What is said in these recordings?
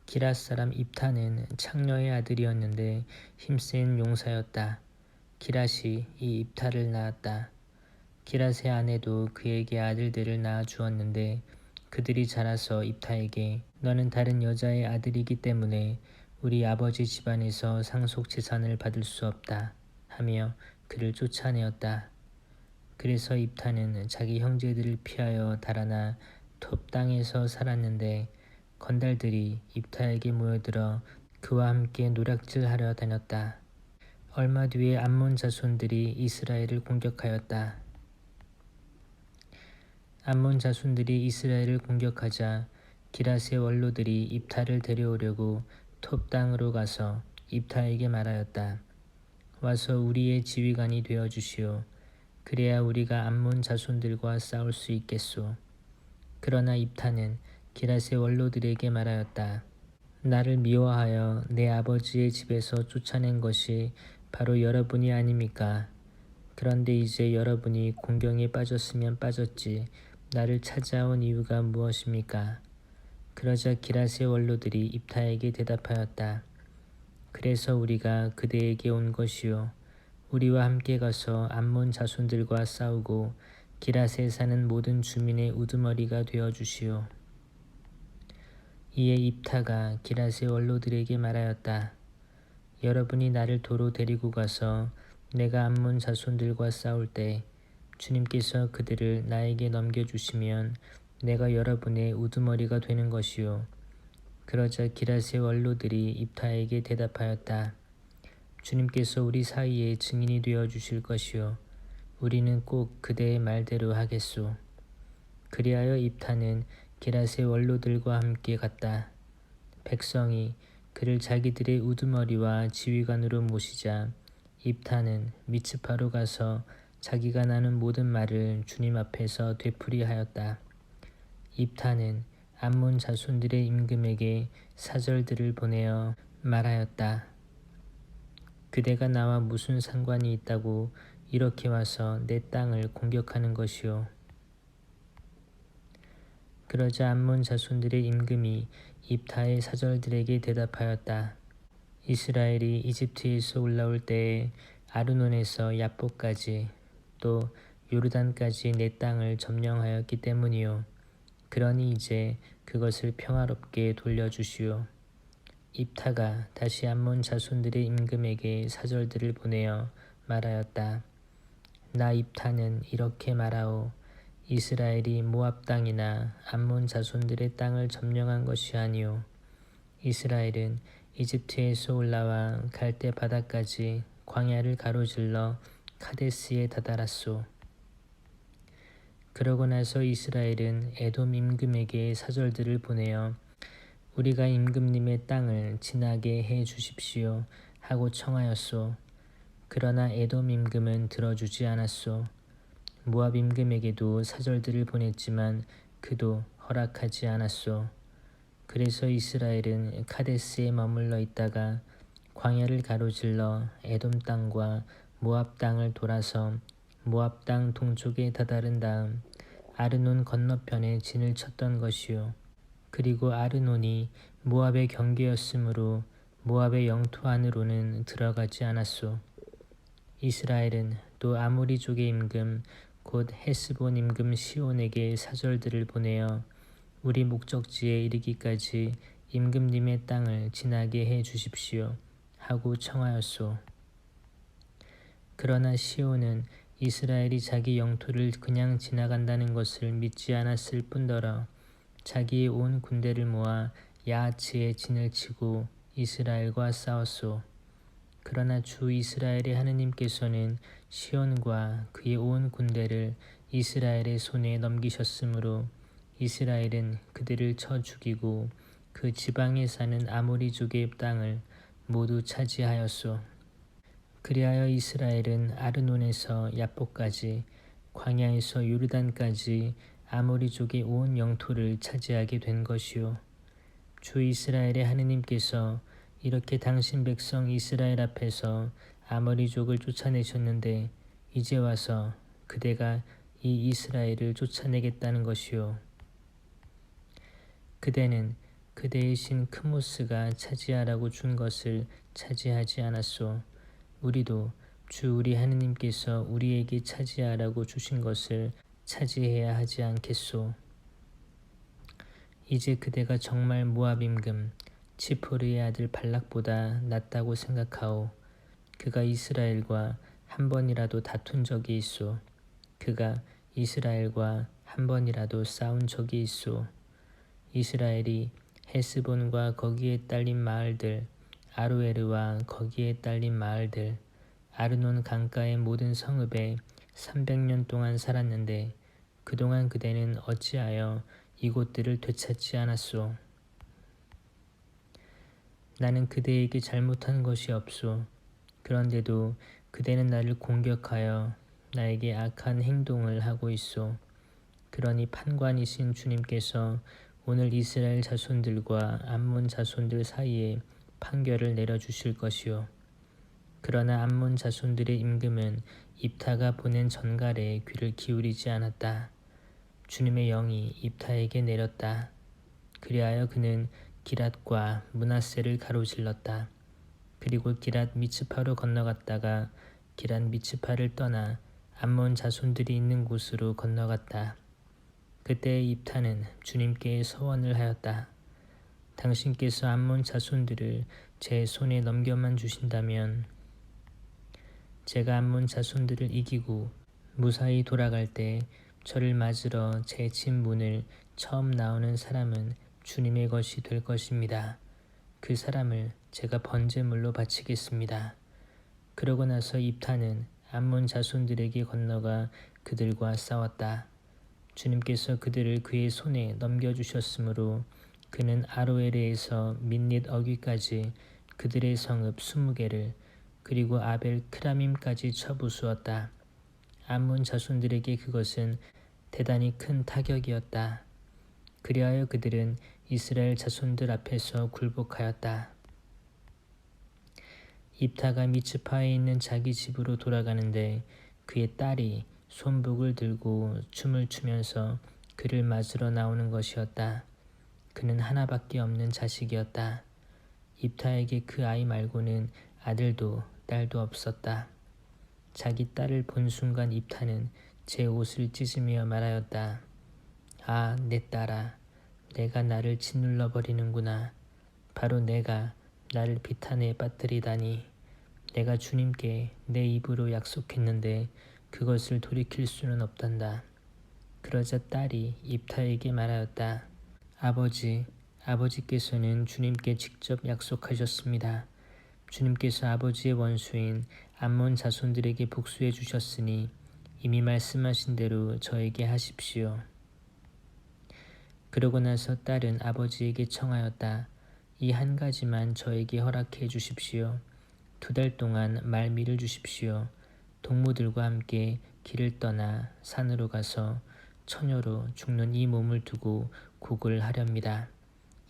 기랏 사람 입타는 창녀의 아들이었는데 힘센 용사였다. 기랏이 이 입타를 낳았다. 기랏의 아내도 그에게 아들들을 낳아 주었는데 그들이 자라서 입타에게 너는 다른 여자의 아들이기 때문에 우리 아버지 집안에서 상속 재산을 받을 수 없다 하며 그를 쫓아내었다. 그래서 입타는 자기 형제들을 피하여 달아나 톱 땅에서 살았는데 건달들이 입타에게 모여들어 그와 함께 노략질하려 다녔다. 얼마 뒤에 암몬 자손들이 이스라엘을 공격하였다. 암몬 자손들이 이스라엘을 공격하자 기랏의 원로들이 입타를 데려오려고 톱 땅으로 가서 입타에게 말하였다. 와서 우리의 지휘관이 되어 주시오. 그래야 우리가 암몬 자손들과 싸울 수 있겠소. 그러나 입타는 기랏의 원로들에게 말하였다. 나를 미워하여 내 아버지의 집에서 쫓아낸 것이 바로 여러분이 아닙니까? 그런데 이제 여러분이 공경에 빠졌으면 빠졌지 나를 찾아온 이유가 무엇입니까? 그러자 기랏의 원로들이 입타에게 대답하였다. 그래서 우리가 그대에게 온 것이요. 우리와 함께 가서 암몬 자손들과 싸우고 기랏에 사는 모든 주민의 우두머리가 되어 주시오. 이에 입타가 기랏의 원로들에게 말하였다. 여러분이 나를 도로 데리고 가서 내가 암몬 자손들과 싸울 때 주님께서 그들을 나에게 넘겨주시면 내가 여러분의 우두머리가 되는 것이요. 그러자 기랏의 원로들이 입타에게 대답하였다. 주님께서 우리 사이에 증인이 되어 주실 것이요. 우리는 꼭 그대의 말대로 하겠소. 그리하여 입타는 기랏의 원로들과 함께 갔다. 백성이 그를 자기들의 우두머리와 지휘관으로 모시자 입타는 미츠파로 가서 자기가 나눈 모든 말을 주님 앞에서 되풀이하였다. 입타는 암몬 자손들의 임금에게 사절들을 보내어 말하였다. 그대가 나와 무슨 상관이 있다고 이렇게 와서 내 땅을 공격하는 것이오. 그러자 암몬 자손들의 임금이 입타의 사절들에게 대답하였다. 이스라엘이 이집트에서 올라올 때에 아르논에서 야복까지 또 요르단까지 내 땅을 점령하였기 때문이요. 그러니 이제 그것을 평화롭게 돌려주시오. 입타가 다시 암몬 자손들의 임금에게 사절들을 보내어 말하였다. 나 입타는 이렇게 말하오. 이스라엘이 모압 땅이나 암몬 자손들의 땅을 점령한 것이 아니오. 이스라엘은 이집트에서 올라와 갈대 바다까지 광야를 가로질러 카데스에 다다랐소. 그러고 나서 이스라엘은 에돔 임금에게 사절들을 보내어 우리가 임금님의 땅을 지나게 해 주십시오 하고 청하였소. 그러나 에돔 임금은 들어주지 않았소. 모압 임금에게도 사절들을 보냈지만 그도 허락하지 않았소. 그래서 이스라엘은 카데스에 머물러 있다가 광야를 가로질러 에돔 땅과 모압 땅을 돌아서 모압 땅 동쪽에 다다른 다음 아르논 건너편에 진을 쳤던 것이요. 그리고 아르논이 모압의 경계였으므로 모압의 영토 안으로는 들어가지 않았소. 이스라엘은 또 아모리족의 임금 곧 헤스본 임금 시온에게 사절들을 보내어 우리 목적지에 이르기까지 임금님의 땅을 지나게 해 주십시오 하고 청하였소. 그러나 시온은 이스라엘이 자기 영토를 그냥 지나간다는 것을 믿지 않았을 뿐더러 자기의 온 군대를 모아 야하츠에 진을 치고 이스라엘과 싸웠소. 그러나 주 이스라엘의 하느님께서는 시온과 그의 온 군대를 이스라엘의 손에 넘기셨으므로 이스라엘은 그들을 쳐 죽이고 그 지방에 사는 아모리족의 땅을 모두 차지하였소. 그리하여 이스라엘은 아르논에서 야복까지 광야에서 요르단까지 아모리족의 온 영토를 차지하게 된 것이요. 주 이스라엘의 하느님께서 이렇게 당신 백성 이스라엘 앞에서 아모리족을 쫓아내셨는데 이제 와서 그대가 이 이스라엘을 쫓아내겠다는 것이요. 그대는 그대의 신 크모스가 차지하라고 준 것을 차지하지 않았소. 우리도 주 우리 하느님께서 우리에게 차지하라고 주신 것을 차지해야 하지 않겠소. 이제 그대가 정말 모압 임금 지포르의 아들 발락보다 낫다고 생각하오. 그가 이스라엘과 한 번이라도 다툰 적이 있소. 그가 이스라엘과 한 번이라도 싸운 적이 있소. 이스라엘이 헤스본과 거기에 딸린 마을들, 아로에르와 거기에 딸린 마을들, 아르논 강가의 모든 성읍에 300년 동안 살았는데 그동안 그대는 어찌하여 이곳들을 되찾지 않았소. 나는 그대에게 잘못한 것이 없소. 그런데도 그대는 나를 공격하여 나에게 악한 행동을 하고 있소. 그러니 판관이신 주님께서 오늘 이스라엘 자손들과 암몬 자손들 사이에 판결을 내려주실 것이요. 그러나 암몬 자손들의 임금은 입타가 보낸 전갈에 귀를 기울이지 않았다. 주님의 영이 입타에게 내렸다. 그리하여 그는 기랏과 므낫세를 가로질렀다. 그리고 기랏 미츠파로 건너갔다가 기랏 미츠파를 떠나 암몬 자손들이 있는 곳으로 건너갔다. 그때 입타는 주님께 서원을 하였다. 당신께서 암몬 자손들을 제 손에 넘겨만 주신다면 제가 암몬 자손들을 이기고 무사히 돌아갈 때 저를 맞으러 제 집 문을 처음 나오는 사람은 주님의 것이 될 것입니다. 그 사람을 제가 번제물로 바치겠습니다. 그러고 나서 입타는 암몬 자손들에게 건너가 그들과 싸웠다. 주님께서 그들을 그의 손에 넘겨주셨으므로 그는 아로에르에서 민닛 어귀까지 그들의 성읍 20개를 그리고 아벨 크라밈까지 쳐부수었다. 암몬 자손들에게 그것은 대단히 큰 타격이었다. 그리하여 그들은 이스라엘 자손들 앞에서 굴복하였다. 입타가 미츠파에 있는 자기 집으로 돌아가는데 그의 딸이 손북을 들고 춤을 추면서 그를 맞으러 나오는 것이었다. 그는 하나밖에 없는 자식이었다. 입타에게 그 아이 말고는 아들도 딸도 없었다. 자기 딸을 본 순간 입타는 제 옷을 찢으며 말하였다. 아, 내 딸아, 내가 나를 짓눌러 버리는구나. 바로 내가 나를 비탄에 빠뜨리다니. 내가 주님께 내 입으로 약속했는데 그것을 돌이킬 수는 없단다. 그러자 딸이 입타에게 말하였다. 아버지께서는 주님께 직접 약속하셨습니다. 주님께서 아버지의 원수인 암몬 자손들에게 복수해 주셨으니 이미 말씀하신 대로 저에게 하십시오. 그러고 나서 딸은 아버지에게 청하였다. 이 한 가지만 저에게 허락해 주십시오. 2달 동안 말미를 주십시오. 동무들과 함께 길을 떠나 산으로 가서 처녀로 죽는 이 몸을 두고 곡을 하렵니다.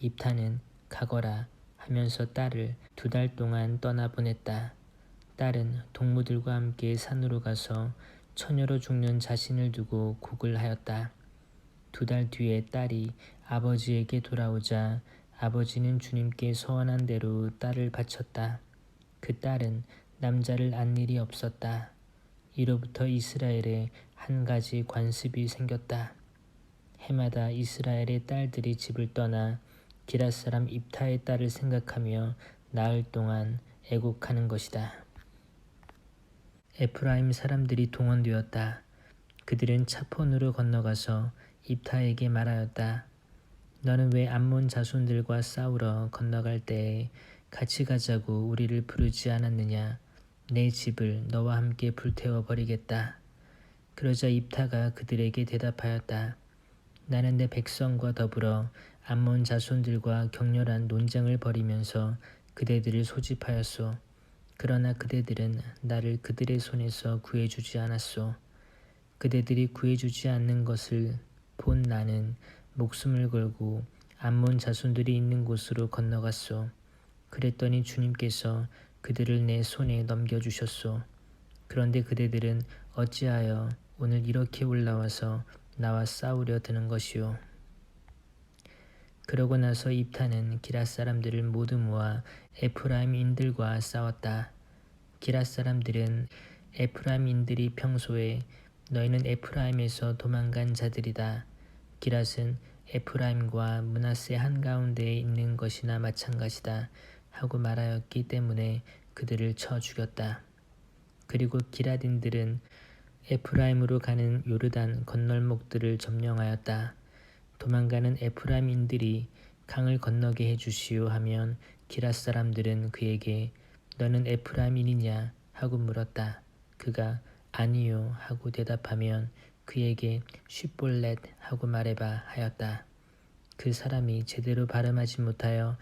입타는 가거라 하면서 딸을 2달 동안 떠나보냈다. 딸은 동무들과 함께 산으로 가서 처녀로 죽는 자신을 두고 곡을 하였다. 2달 뒤에 딸이 아버지에게 돌아오자 아버지는 주님께 서원한 대로 딸을 바쳤다. 그 딸은 남자를 안 일이 없었다. 이로부터 이스라엘에 한 가지 관습이 생겼다. 해마다 이스라엘의 딸들이 집을 떠나 기랏 사람 입타의 딸을 생각하며 나흘 동안 애곡하는 것이다. 에프라임 사람들이 동원되었다. 그들은 차폰으로 건너가서 입타에게 말하였다. 너는 왜 암몬 자손들과 싸우러 건너갈 때에 같이 가자고 우리를 부르지 않았느냐. 내 집을 너와 함께 불태워 버리겠다. 그러자 입타가 그들에게 대답하였다. 나는 내 백성과 더불어 암몬 자손들과 격렬한 논쟁을 벌이면서 그대들을 소집하였소. 그러나 그대들은 나를 그들의 손에서 구해주지 않았소. 그대들이 구해주지 않는 것을 본 나는 목숨을 걸고 암몬 자손들이 있는 곳으로 건너갔소. 그랬더니 주님께서 그들을 내 손에 넘겨주셨소. 그런데 그대들은 어찌하여 오늘 이렇게 올라와서 나와 싸우려 드는 것이오. 그러고 나서 입타는 기랏 사람들을 모두 모아 에프라임인들과 싸웠다. 기랏 사람들은 에프라임인들이 평소에 너희는 에프라임에서 도망간 자들이다. 기랏은 에프라임과 므낫세 한가운데에 있는 것이나 마찬가지다 하고 말하였기 때문에 그들을 쳐 죽였다. 그리고 기랏인들은 에프라임으로 가는 요르단 건널목들을 점령하였다. 도망가는 에프라임인들이 강을 건너게 해주시오 하면 기랏 사람들은 그에게 너는 에프라임인이냐 하고 물었다. 그가 아니요 하고 대답하면 그에게 쉿볼렛 하고 말해봐 하였다. 그 사람이 제대로 발음하지 못하여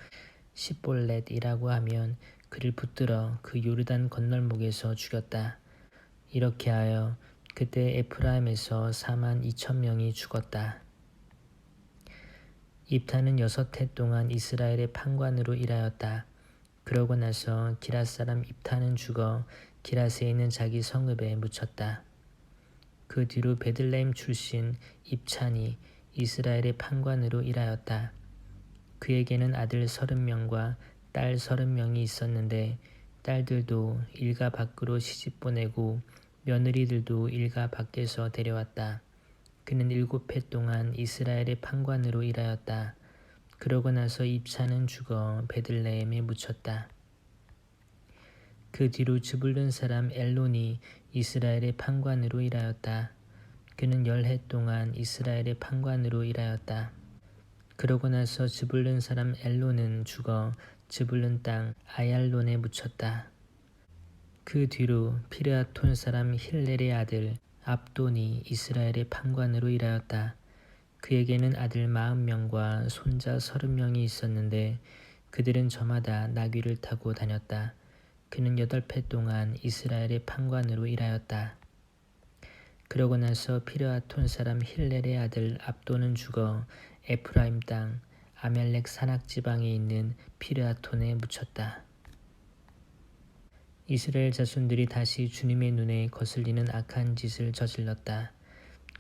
쉿볼렛이라고 하면 그를 붙들어 그 요르단 건널목에서 죽였다. 이렇게 하여 그때 에프라임에서 42,000명이 죽었다. 입타는 6해 동안 이스라엘의 판관으로 일하였다. 그러고 나서 기랏 사람 입타는 죽어 기랏에 있는 자기 성읍에 묻혔다. 그 뒤로 베들레헴 출신 입찬이 이스라엘의 판관으로 일하였다. 그에게는 아들 30명과 딸 30명이 있었는데 딸들도 일가 밖으로 시집 보내고 며느리들도 일가 밖에서 데려왔다. 그는 7해 동안 이스라엘의 판관으로 일하였다. 그러고 나서 입차는 죽어 베들레헴에 묻혔다. 그 뒤로 즈불룬 사람 엘론이 이스라엘의 판관으로 일하였다. 그는 10해 동안 이스라엘의 판관으로 일하였다. 그러고 나서 즈불룬 사람 엘론은 죽어 즈불룬 땅 아얄론에 묻혔다. 그 뒤로 피르아톤 사람 힐렐의 아들 압돈이 이스라엘의 판관으로 일하였다. 그에게는 아들 40명과 손자 30명이 있었는데 그들은 저마다 나귀를 타고 다녔다. 그는 8해 동안 이스라엘의 판관으로 일하였다. 그러고 나서 피르아톤 사람 힐렐의 아들 압돈은 죽어 에프라임 땅 아멜렉 산악 지방에 있는 피르아톤에 묻혔다. 이스라엘 자손들이 다시 주님의 눈에 거슬리는 악한 짓을 저질렀다.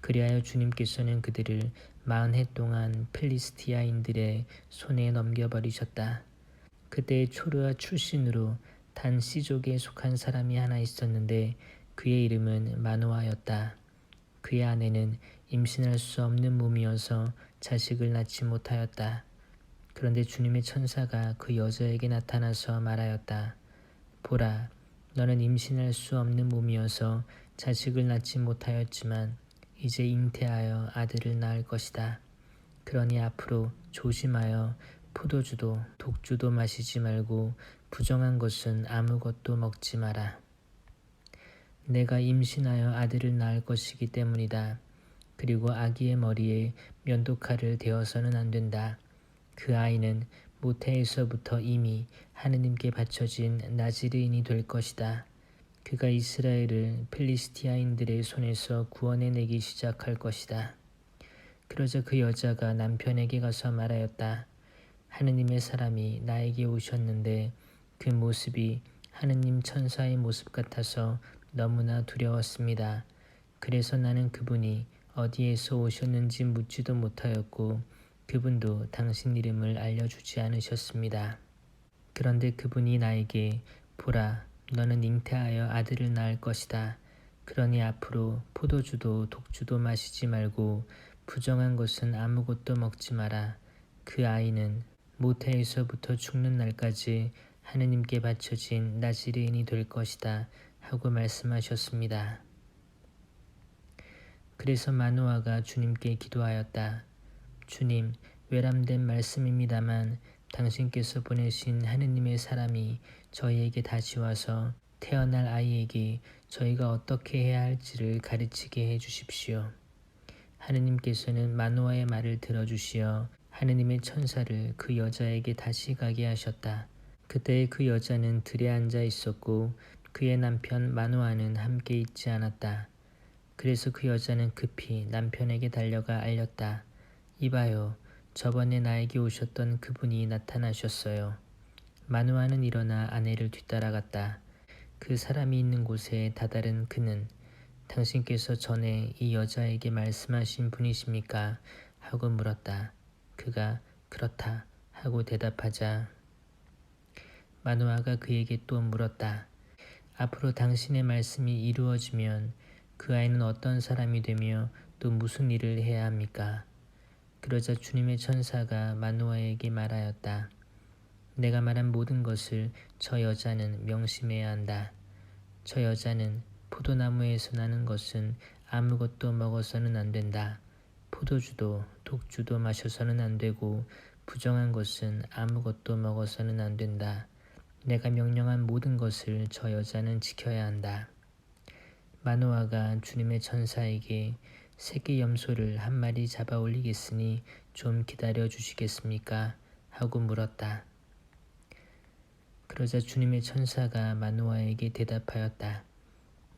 그리하여 주님께서는 그들을 40해 동안 필리스티아인들의 손에 넘겨버리셨다. 그때 초르아 출신으로 단 씨족에 속한 사람이 하나 있었는데 그의 이름은 마노아였다. 그의 아내는 임신할 수 없는 몸이어서 자식을 낳지 못하였다. 그런데 주님의 천사가 그 여자에게 나타나서 말하였다. 보라, 너는 임신할 수 없는 몸이어서 자식을 낳지 못하였지만 이제 잉태하여 아들을 낳을 것이다. 그러니 앞으로 조심하여 포도주도 독주도 마시지 말고 부정한 것은 아무것도 먹지 마라. 내가 임신하여 아들을 낳을 것이기 때문이다. 그리고 아기의 머리에 면도칼을 대어서는 안 된다. 그 아이는 모태에서부터 이미 하느님께 바쳐진 나지르인이 될 것이다. 그가 이스라엘을 필리스티아인들의 손에서 구원해내기 시작할 것이다. 그러자 그 여자가 남편에게 가서 말하였다. 하느님의 사람이 나에게 오셨는데 그 모습이 하느님 천사의 모습 같아서 너무나 두려웠습니다. 그래서 나는 그분이 어디에서 오셨는지 묻지도 못하였고 그분도 당신 이름을 알려주지 않으셨습니다. 그런데 그분이 나에게 보라, 너는 잉태하여 아들을 낳을 것이다. 그러니 앞으로 포도주도 독주도 마시지 말고 부정한 것은 아무것도 먹지 마라. 그 아이는 모태에서부터 죽는 날까지 하느님께 바쳐진 나지레인이 될 것이다 하고 말씀하셨습니다. 그래서 마노아가 주님께 기도하였다. 주님, 외람된 말씀입니다만 당신께서 보내신 하느님의 사람이 저희에게 다시 와서 태어날 아이에게 저희가 어떻게 해야 할지를 가르치게 해주십시오. 하느님께서는 마노아의 말을 들어주시어 하느님의 천사를 그 여자에게 다시 가게 하셨다. 그때 그 여자는 들에 앉아 있었고 그의 남편 마노아는 함께 있지 않았다. 그래서 그 여자는 급히 남편에게 달려가 알렸다. 이봐요, 저번에 나에게 오셨던 그분이 나타나셨어요. 마누아는 일어나 아내를 뒤따라갔다. 그 사람이 있는 곳에 다다른 그는 당신께서 전에 이 여자에게 말씀하신 분이십니까? 하고 물었다. 그가 그렇다 하고 대답하자 마노아가 그에게 또 물었다. 앞으로 당신의 말씀이 이루어지면 그 아이는 어떤 사람이 되며 또 무슨 일을 해야 합니까? 그러자 주님의 천사가 마노아에게 말하였다. 내가 말한 모든 것을 저 여자는 명심해야 한다. 저 여자는 포도나무에서 나는 것은 아무것도 먹어서는 안 된다. 포도주도 독주도 마셔서는 안 되고 부정한 것은 아무것도 먹어서는 안 된다. 내가 명령한 모든 것을 저 여자는 지켜야 한다. 마노아가 주님의 천사에게 새끼 염소를 한 마리 잡아 올리겠으니 좀 기다려 주시겠습니까? 하고 물었다. 그러자 주님의 천사가 마노아에게 대답하였다.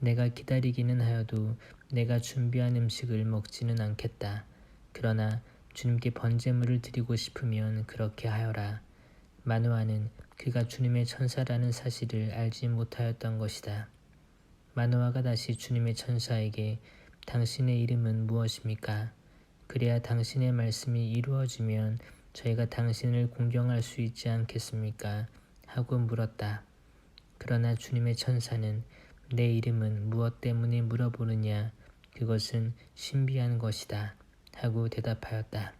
내가 기다리기는 하여도 내가 준비한 음식을 먹지는 않겠다. 그러나 주님께 번제물을 드리고 싶으면 그렇게 하여라. 마노아는 그가 주님의 천사라는 사실을 알지 못하였던 것이다. 마노아가 다시 주님의 천사에게 당신의 이름은 무엇입니까? 그래야 당신의 말씀이 이루어지면 저희가 당신을 공경할 수 있지 않겠습니까? 하고 물었다. 그러나 주님의 천사는 내 이름은 무엇 때문에 물어보느냐? 그것은 신비한 것이다. 하고 대답하였다.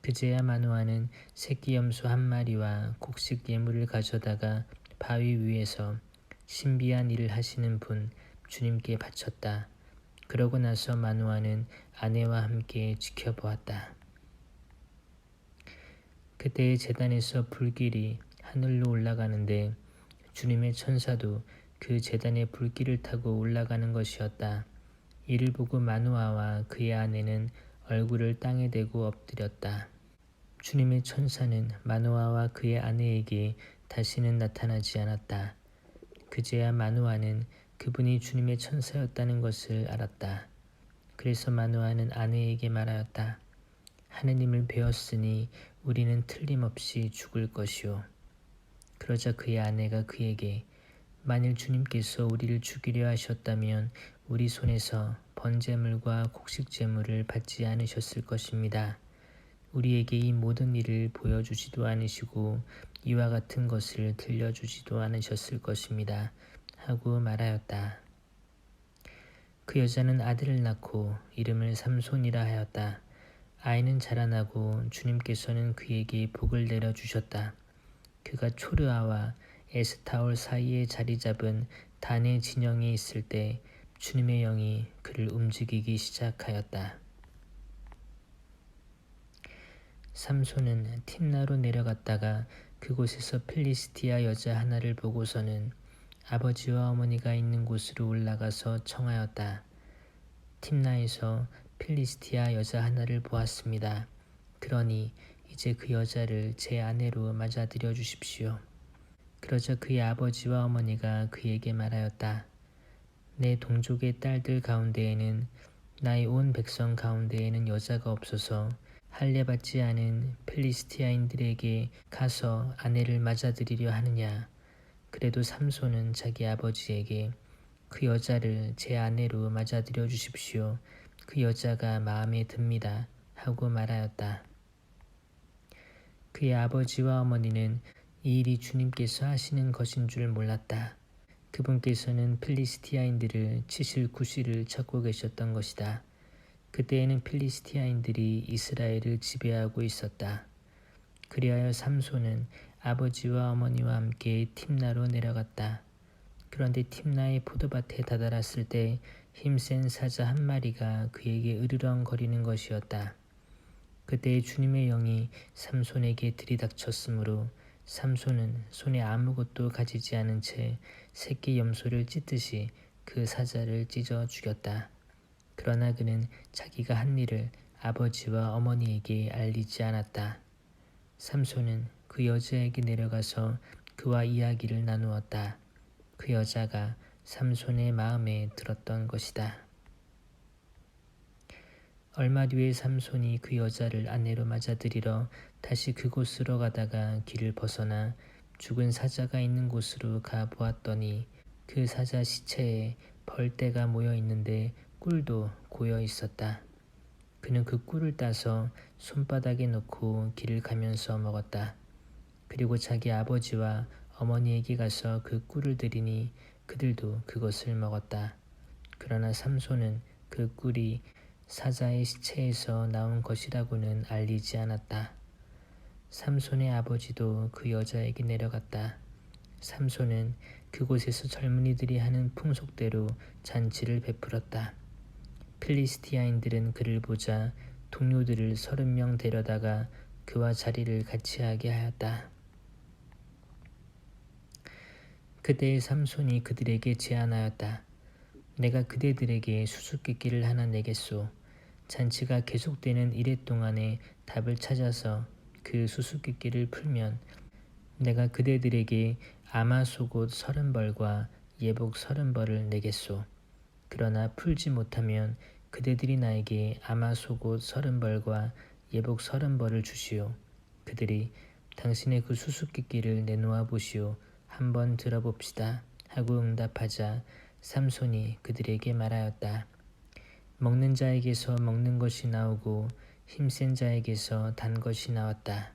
그제야 마노아는 새끼 염소 한 마리와 곡식 예물을 가져다가 바위 위에서 신비한 일을 하시는 분 주님께 바쳤다. 그러고 나서 마노아는 아내와 함께 지켜보았다. 그때의 제단에서 불길이 하늘로 올라가는데 주님의 천사도 그 제단의 불길을 타고 올라가는 것이었다. 이를 보고 마노아와 그의 아내는 얼굴을 땅에 대고 엎드렸다. 주님의 천사는 마노아와 그의 아내에게 다시는 나타나지 않았다. 그제야 마노아는 그분이 주님의 천사였다는 것을 알았다. 그래서 마노아는 아내에게 말하였다. 하느님을 배웠으니 우리는 틀림없이 죽을 것이오. 그러자 그의 아내가 그에게 만일 주님께서 우리를 죽이려 하셨다면 우리 손에서 번제물과 곡식제물을 받지 않으셨을 것입니다. 우리에게 이 모든 일을 보여주지도 않으시고 이와 같은 것을 들려주지도 않으셨을 것입니다. 하고 말하였다. 그 여자는 아들을 낳고 이름을 삼손이라 하였다. 아이는 자라나고 주님께서는 그에게 복을 내려주셨다. 그가 초르아와 에스타올 사이에 자리 잡은 단의 진영에 있을 때 주님의 영이 그를 움직이기 시작하였다. 삼손은 팀나로 내려갔다가 그곳에서 필리스티아 여자 하나를 보고서는 아버지와 어머니가 있는 곳으로 올라가서 청하였다. 팀나에서 필리스티아 여자 하나를 보았습니다. 그러니 이제 그 여자를 제 아내로 맞아들여 주십시오. 그러자 그의 아버지와 어머니가 그에게 말하였다. 내 동족의 딸들 가운데에는 나의 온 백성 가운데에는 여자가 없어서 할례받지 않은 필리스티아인들에게 가서 아내를 맞아들이려 하느냐. 그래도 삼손은 자기 아버지에게 그 여자를 제 아내로 맞아들여 주십시오. 그 여자가 마음에 듭니다. 하고 말하였다. 그의 아버지와 어머니는 이 일이 주님께서 하시는 것인 줄 몰랐다. 그분께서는 필리스티아인들을 치실 구실을 찾고 계셨던 것이다. 그때에는 필리스티아인들이 이스라엘을 지배하고 있었다. 그리하여 삼손은 아버지와 어머니와 함께 팀나로 내려갔다. 그런데 팀나의 포도밭에 다다랐을 때 힘센 사자 한 마리가 그에게 으르렁거리는 것이었다. 그때 주님의 영이 삼손에게 들이닥쳤으므로 삼손은 손에 아무것도 가지지 않은 채 새끼 염소를 찢듯이 그 사자를 찢어 죽였다. 그러나 그는 자기가 한 일을 아버지와 어머니에게 알리지 않았다. 삼손은 그 여자에게 내려가서 그와 이야기를 나누었다. 그 여자가 삼손의 마음에 들었던 것이다. 얼마 뒤에 삼손이 그 여자를 아내로 맞아들이러 다시 그곳으로 가다가 길을 벗어나 죽은 사자가 있는 곳으로 가 보았더니 그 사자 시체에 벌떼가 모여 있는데 꿀도 고여 있었다. 그는 그 꿀을 따서 손바닥에 넣고 길을 가면서 먹었다. 그리고 자기 아버지와 어머니에게 가서 그 꿀을 드리니 그들도 그것을 먹었다. 그러나 삼손은 그 꿀이 사자의 시체에서 나온 것이라고는 알리지 않았다. 삼손의 아버지도 그 여자에게 내려갔다. 삼손은 그곳에서 젊은이들이 하는 풍속대로 잔치를 베풀었다. 필리스티아인들은 그를 보자 동료들을 30명 데려다가 그와 자리를 같이 하게 하였다. 그때 삼손이 그들에게 제안하였다. 내가 그대들에게 수수께끼를 하나 내겠소. 잔치가 계속되는 이래 동안에 답을 찾아서 그 수수께끼를 풀면 내가 그대들에게 아마 속옷 30벌과 예복 30벌을 내겠소. 그러나 풀지 못하면 그대들이 나에게 아마 속옷 30벌과 예복 30벌을 주시오. 그들이 당신의 그 수수께끼를 내놓아 보시오. 한번 들어봅시다. 하고 응답하자 삼손이 그들에게 말하였다. 먹는 자에게서 먹는 것이 나오고 힘센 자에게서 단 것이 나왔다.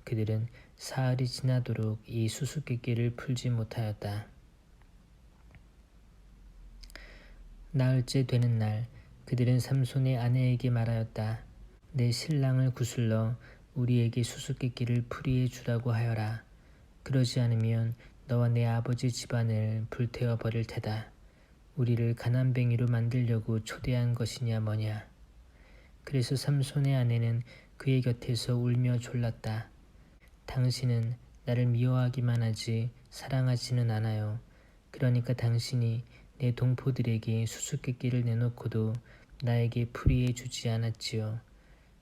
그들은 사흘이 지나도록 이 수수께끼를 풀지 못하였다. 나흘째 되는 날 그들은 삼손의 아내에게 말하였다. 내 신랑을 구슬러 우리에게 수수께끼를 풀이해 주라고 하여라. 그러지 않으면 너와 내 아버지 집안을 불태워 버릴 테다. 우리를 가난뱅이로 만들려고 초대한 것이냐 뭐냐. 그래서 삼손의 아내는 그의 곁에서 울며 졸랐다. 당신은 나를 미워하기만 하지 사랑하지는 않아요. 그러니까 당신이 내 동포들에게 수수께끼를 내놓고도 나에게 풀이해 주지 않았지요.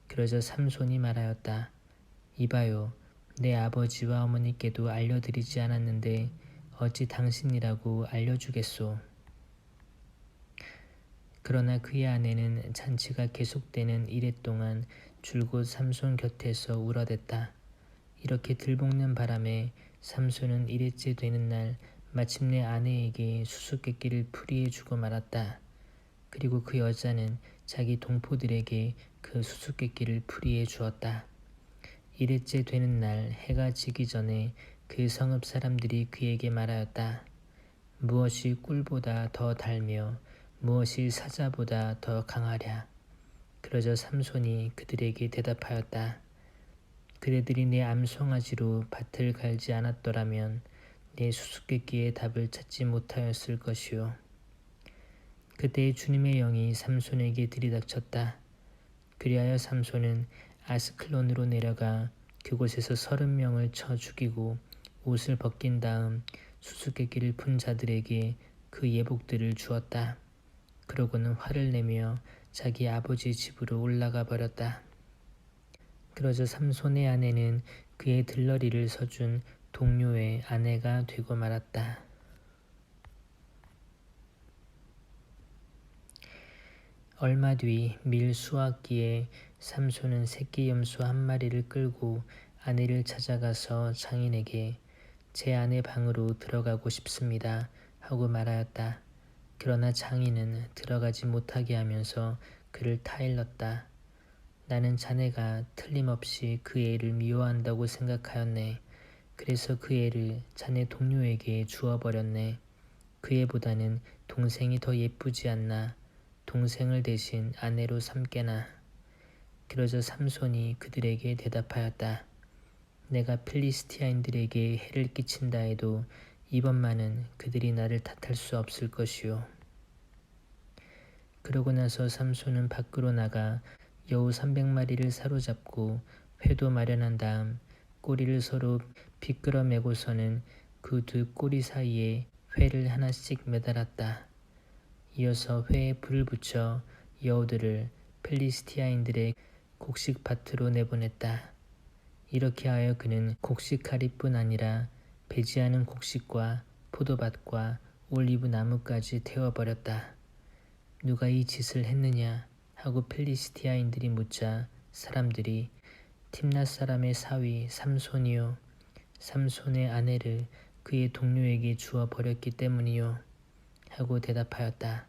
그러자 삼손이 말하였다. 이봐요. 내 아버지와 어머니께도 알려드리지 않았는데 어찌 당신이라고 알려주겠소. 그러나 그의 아내는 잔치가 계속되는 이래 동안 줄곧 삼손 곁에서 울어댔다. 이렇게 들볶는 바람에 삼손은 일회째 되는 날 마침내 아내에게 수수께끼를 풀이해 주고 말았다. 그리고 그 여자는 자기 동포들에게 그 수수께끼를 풀이해 주었다. 일회째 되는 날 해가 지기 전에 그 성읍 사람들이 그에게 말하였다. 무엇이 꿀보다 더 달며 무엇이 사자보다 더 강하랴. 그러자 삼손이 그들에게 대답하였다. 그대들이 내 암송아지로 밭을 갈지 않았더라면 내 수수께끼의 답을 찾지 못하였을 것이요. 그때 주님의 영이 삼손에게 들이닥쳤다. 그리하여 삼손은 아스클론으로 내려가 그곳에서 30명을 쳐 죽이고 옷을 벗긴 다음 수수께끼를 푼 자들에게 그 예복들을 주었다. 그러고는 화를 내며 자기 아버지 집으로 올라가 버렸다. 그러자 삼손의 아내는 그의 들러리를 서준 동료의 아내가 되고 말았다. 얼마 뒤 밀 수확기에 삼손은 새끼 염소 한 마리를 끌고 아내를 찾아가서 장인에게 제 아내 방으로 들어가고 싶습니다 하고 말하였다. 그러나 장인은 들어가지 못하게 하면서 그를 타일렀다. 나는 자네가 틀림없이 그 애를 미워한다고 생각하였네. 그래서 그 애를 자네 동료에게 주어버렸네. 그 애보다는 동생이 더 예쁘지 않나. 동생을 대신 아내로 삼게나. 그러자 삼손이 그들에게 대답하였다. 내가 필리스티아인들에게 해를 끼친다 해도 이번만은 그들이 나를 탓할 수 없을 것이요. 그러고 나서 삼손은 밖으로 나가 여우 300마리를 사로잡고 회도 마련한 다음 꼬리를 서로 비끌어 매고서는 그 두 꼬리 사이에 회를 하나씩 매달았다. 이어서 회에 불을 붙여 여우들을 필리스티아인들의 곡식밭으로 내보냈다. 이렇게 하여 그는 곡식가리뿐 아니라 배지 않은 곡식과 포도밭과 올리브 나무까지 태워버렸다. 누가 이 짓을 했느냐 하고 필리스티아인들이 묻자 사람들이 팀낫 사람의 사위 삼손이요 삼손의 아내를 그의 동료에게 주어 버렸기 때문이요 하고 대답하였다.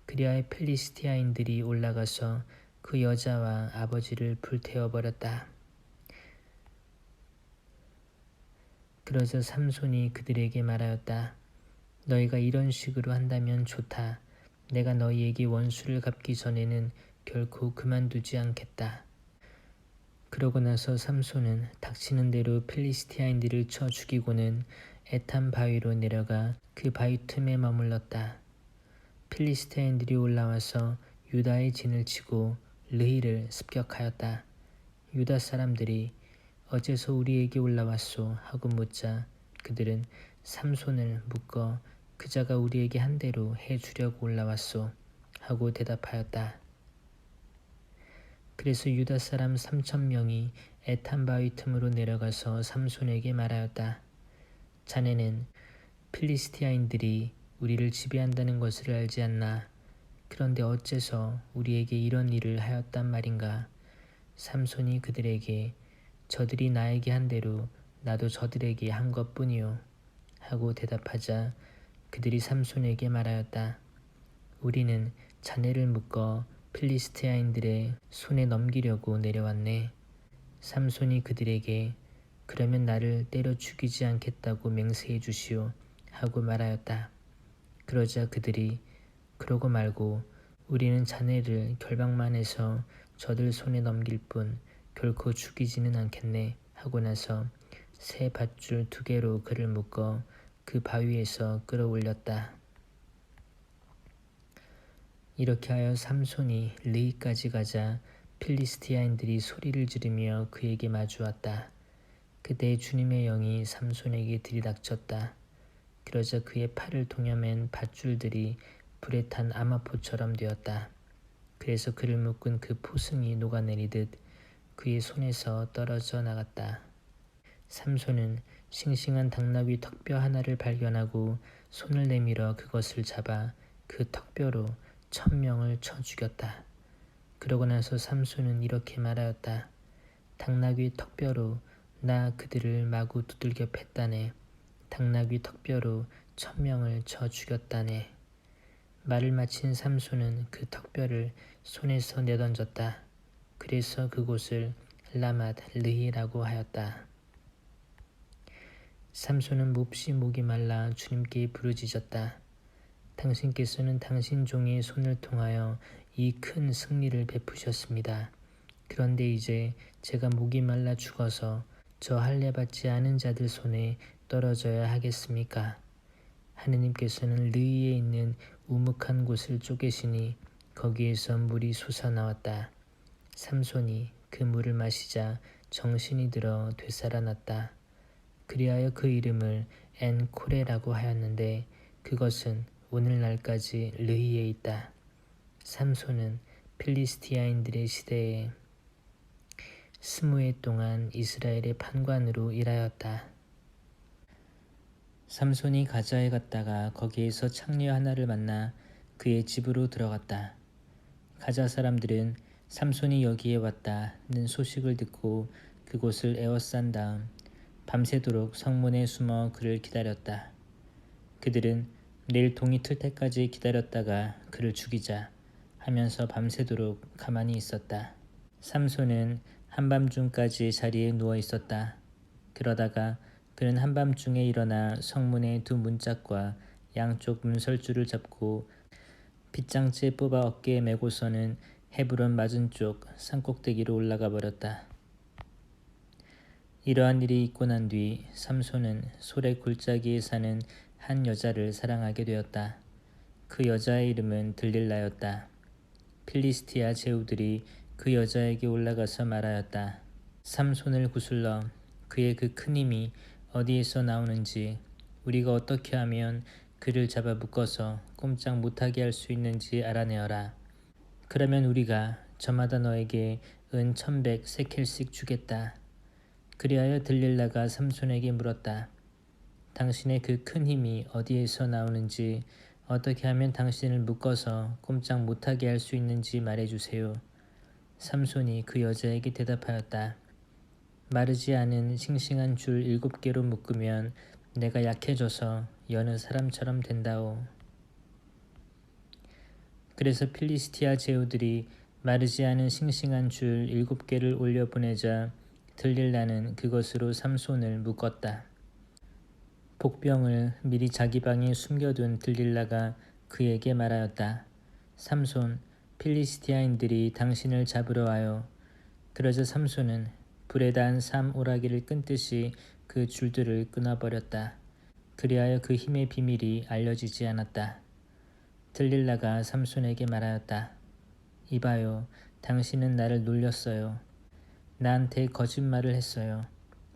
그리하여 필리스티아인들이 올라가서 그 여자와 아버지를 불태워 버렸다. 그러자 삼손이 그들에게 말하였다. 너희가 이런 식으로 한다면 좋다. 내가 너희에게 원수를 갚기 전에는 결코 그만두지 않겠다. 그러고 나서 삼손은 닥치는 대로 필리스티아인들을 쳐 죽이고는 에탄 바위로 내려가 그 바위 틈에 머물렀다. 필리스티아인들이 올라와서 유다의 진을 치고 르히를 습격하였다. 유다 사람들이 어째서 우리에게 올라왔소 하고 묻자 그들은 삼손을 묶어 그자가 우리에게 한 대로 해주려고 올라왔소 하고 대답하였다. 그래서 유다 사람 3,000명이 에탄 바위 틈으로 내려가서 삼손에게 말하였다. 자네는 필리스티아인들이 우리를 지배한다는 것을 알지 않나? 그런데 어째서 우리에게 이런 일을 하였단 말인가? 삼손이 그들에게 저들이 나에게 한 대로 나도 저들에게 한 것뿐이요 하고 대답하자 그들이 삼손에게 말하였다. 우리는 자네를 묶어 필리스티아인들의 손에 넘기려고 내려왔네. 삼손이 그들에게 그러면 나를 때려 죽이지 않겠다고 맹세해 주시오 하고 말하였다. 그러자 그들이 그러고 말고 우리는 자네를 결박만 해서 저들 손에 넘길 뿐 결코 죽이지는 않겠네 하고 나서 새 밧줄 2개로 그를 묶어 그 바위에서 끌어올렸다. 이렇게 하여 삼손이 르히까지 가자 필리스티아인들이 소리를 지르며 그에게 마주왔다. 그때 주님의 영이 삼손에게 들이닥쳤다. 그러자 그의 팔을 동여맨 밧줄들이 불에 탄 아마포처럼 되었다. 그래서 그를 묶은 그 포승이 녹아내리듯 그의 손에서 떨어져 나갔다. 삼손은 싱싱한 당나귀 턱뼈 하나를 발견하고 손을 내밀어 그것을 잡아 그 턱뼈로 1,000명을 쳐 죽였다. 그러고 나서 삼손은 이렇게 말하였다. 당나귀 턱뼈로 나 그들을 마구 두들겨 팼다네. 당나귀 턱뼈로 1,000명을 쳐 죽였다네. 말을 마친 삼손은 그 턱뼈를 손에서 내던졌다. 그래서 그곳을 라맛 르히라고 하였다. 삼손은 몹시 목이 말라 주님께 부르짖었다. 당신께서는 당신 종의 손을 통하여 이 큰 승리를 베푸셨습니다. 그런데 이제 제가 목이 말라 죽어서 저 할례 받지 않은 자들 손에 떨어져야 하겠습니까? 하느님께서는 르히에 있는 우묵한 곳을 쪼개시니 거기에서 물이 솟아나왔다. 삼손이 그 물을 마시자 정신이 들어 되살아났다. 그리하여 그 이름을 엔코레라고 하였는데 그것은 오늘날까지 르히에 있다. 삼손은 필리스티아인들의 시대에 20해 동안 이스라엘의 판관으로 일하였다. 삼손이 가자에 갔다가 거기에서 창녀 하나를 만나 그의 집으로 들어갔다. 가자 사람들은 삼손이 여기에 왔다는 소식을 듣고 그곳을 에워싼 다음 밤새도록 성문에 숨어 그를 기다렸다. 그들은 내일 동이 틀 때까지 기다렸다가 그를 죽이자 하면서 밤새도록 가만히 있었다. 삼손은 한밤중까지 자리에 누워 있었다. 그러다가 그는 한밤중에 일어나 성문의 2 문짝과 양쪽 문설줄을 잡고 빗장째 뽑아 어깨에 메고서는 헤브론 맞은쪽 산꼭대기로 올라가 버렸다. 이러한 일이 있고 난 뒤 삼손은 솔의 골짜기에 사는 한 여자를 사랑하게 되었다. 그 여자의 이름은 들릴라였다. 필리스티아 제후들이 그 여자에게 올라가서 말하였다. 삼손을 구슬러 그의 그 큰 힘이 어디에서 나오는지 우리가 어떻게 하면 그를 잡아 묶어서 꼼짝 못하게 할 수 있는지 알아내어라. 그러면 우리가 저마다 너에게 은 1,100 세켈씩 주겠다. 그리하여 들릴라가 삼손에게 물었다. 당신의 그 큰 힘이 어디에서 나오는지 어떻게 하면 당신을 묶어서 꼼짝 못하게 할 수 있는지 말해주세요. 삼손이 그 여자에게 대답하였다. 마르지 않은 싱싱한 줄 7개로 묶으면 내가 약해져서 여느 사람처럼 된다오. 그래서 필리스티아 제후들이 마르지 않은 싱싱한 줄 7개를 올려 보내자 들릴라는 그것으로 삼손을 묶었다. 복병을 미리 자기 방에 숨겨둔 들릴라가 그에게 말하였다. 삼손, 필리스티아인들이 당신을 잡으러 와요. 그러자 삼손은 불에 단 삼오라기를 끊듯이 그 줄들을 끊어버렸다. 그리하여 그 힘의 비밀이 알려지지 않았다. 들릴라가 삼손에게 말하였다. 이봐요, 당신은 나를 놀렸어요. 나한테 거짓말을 했어요.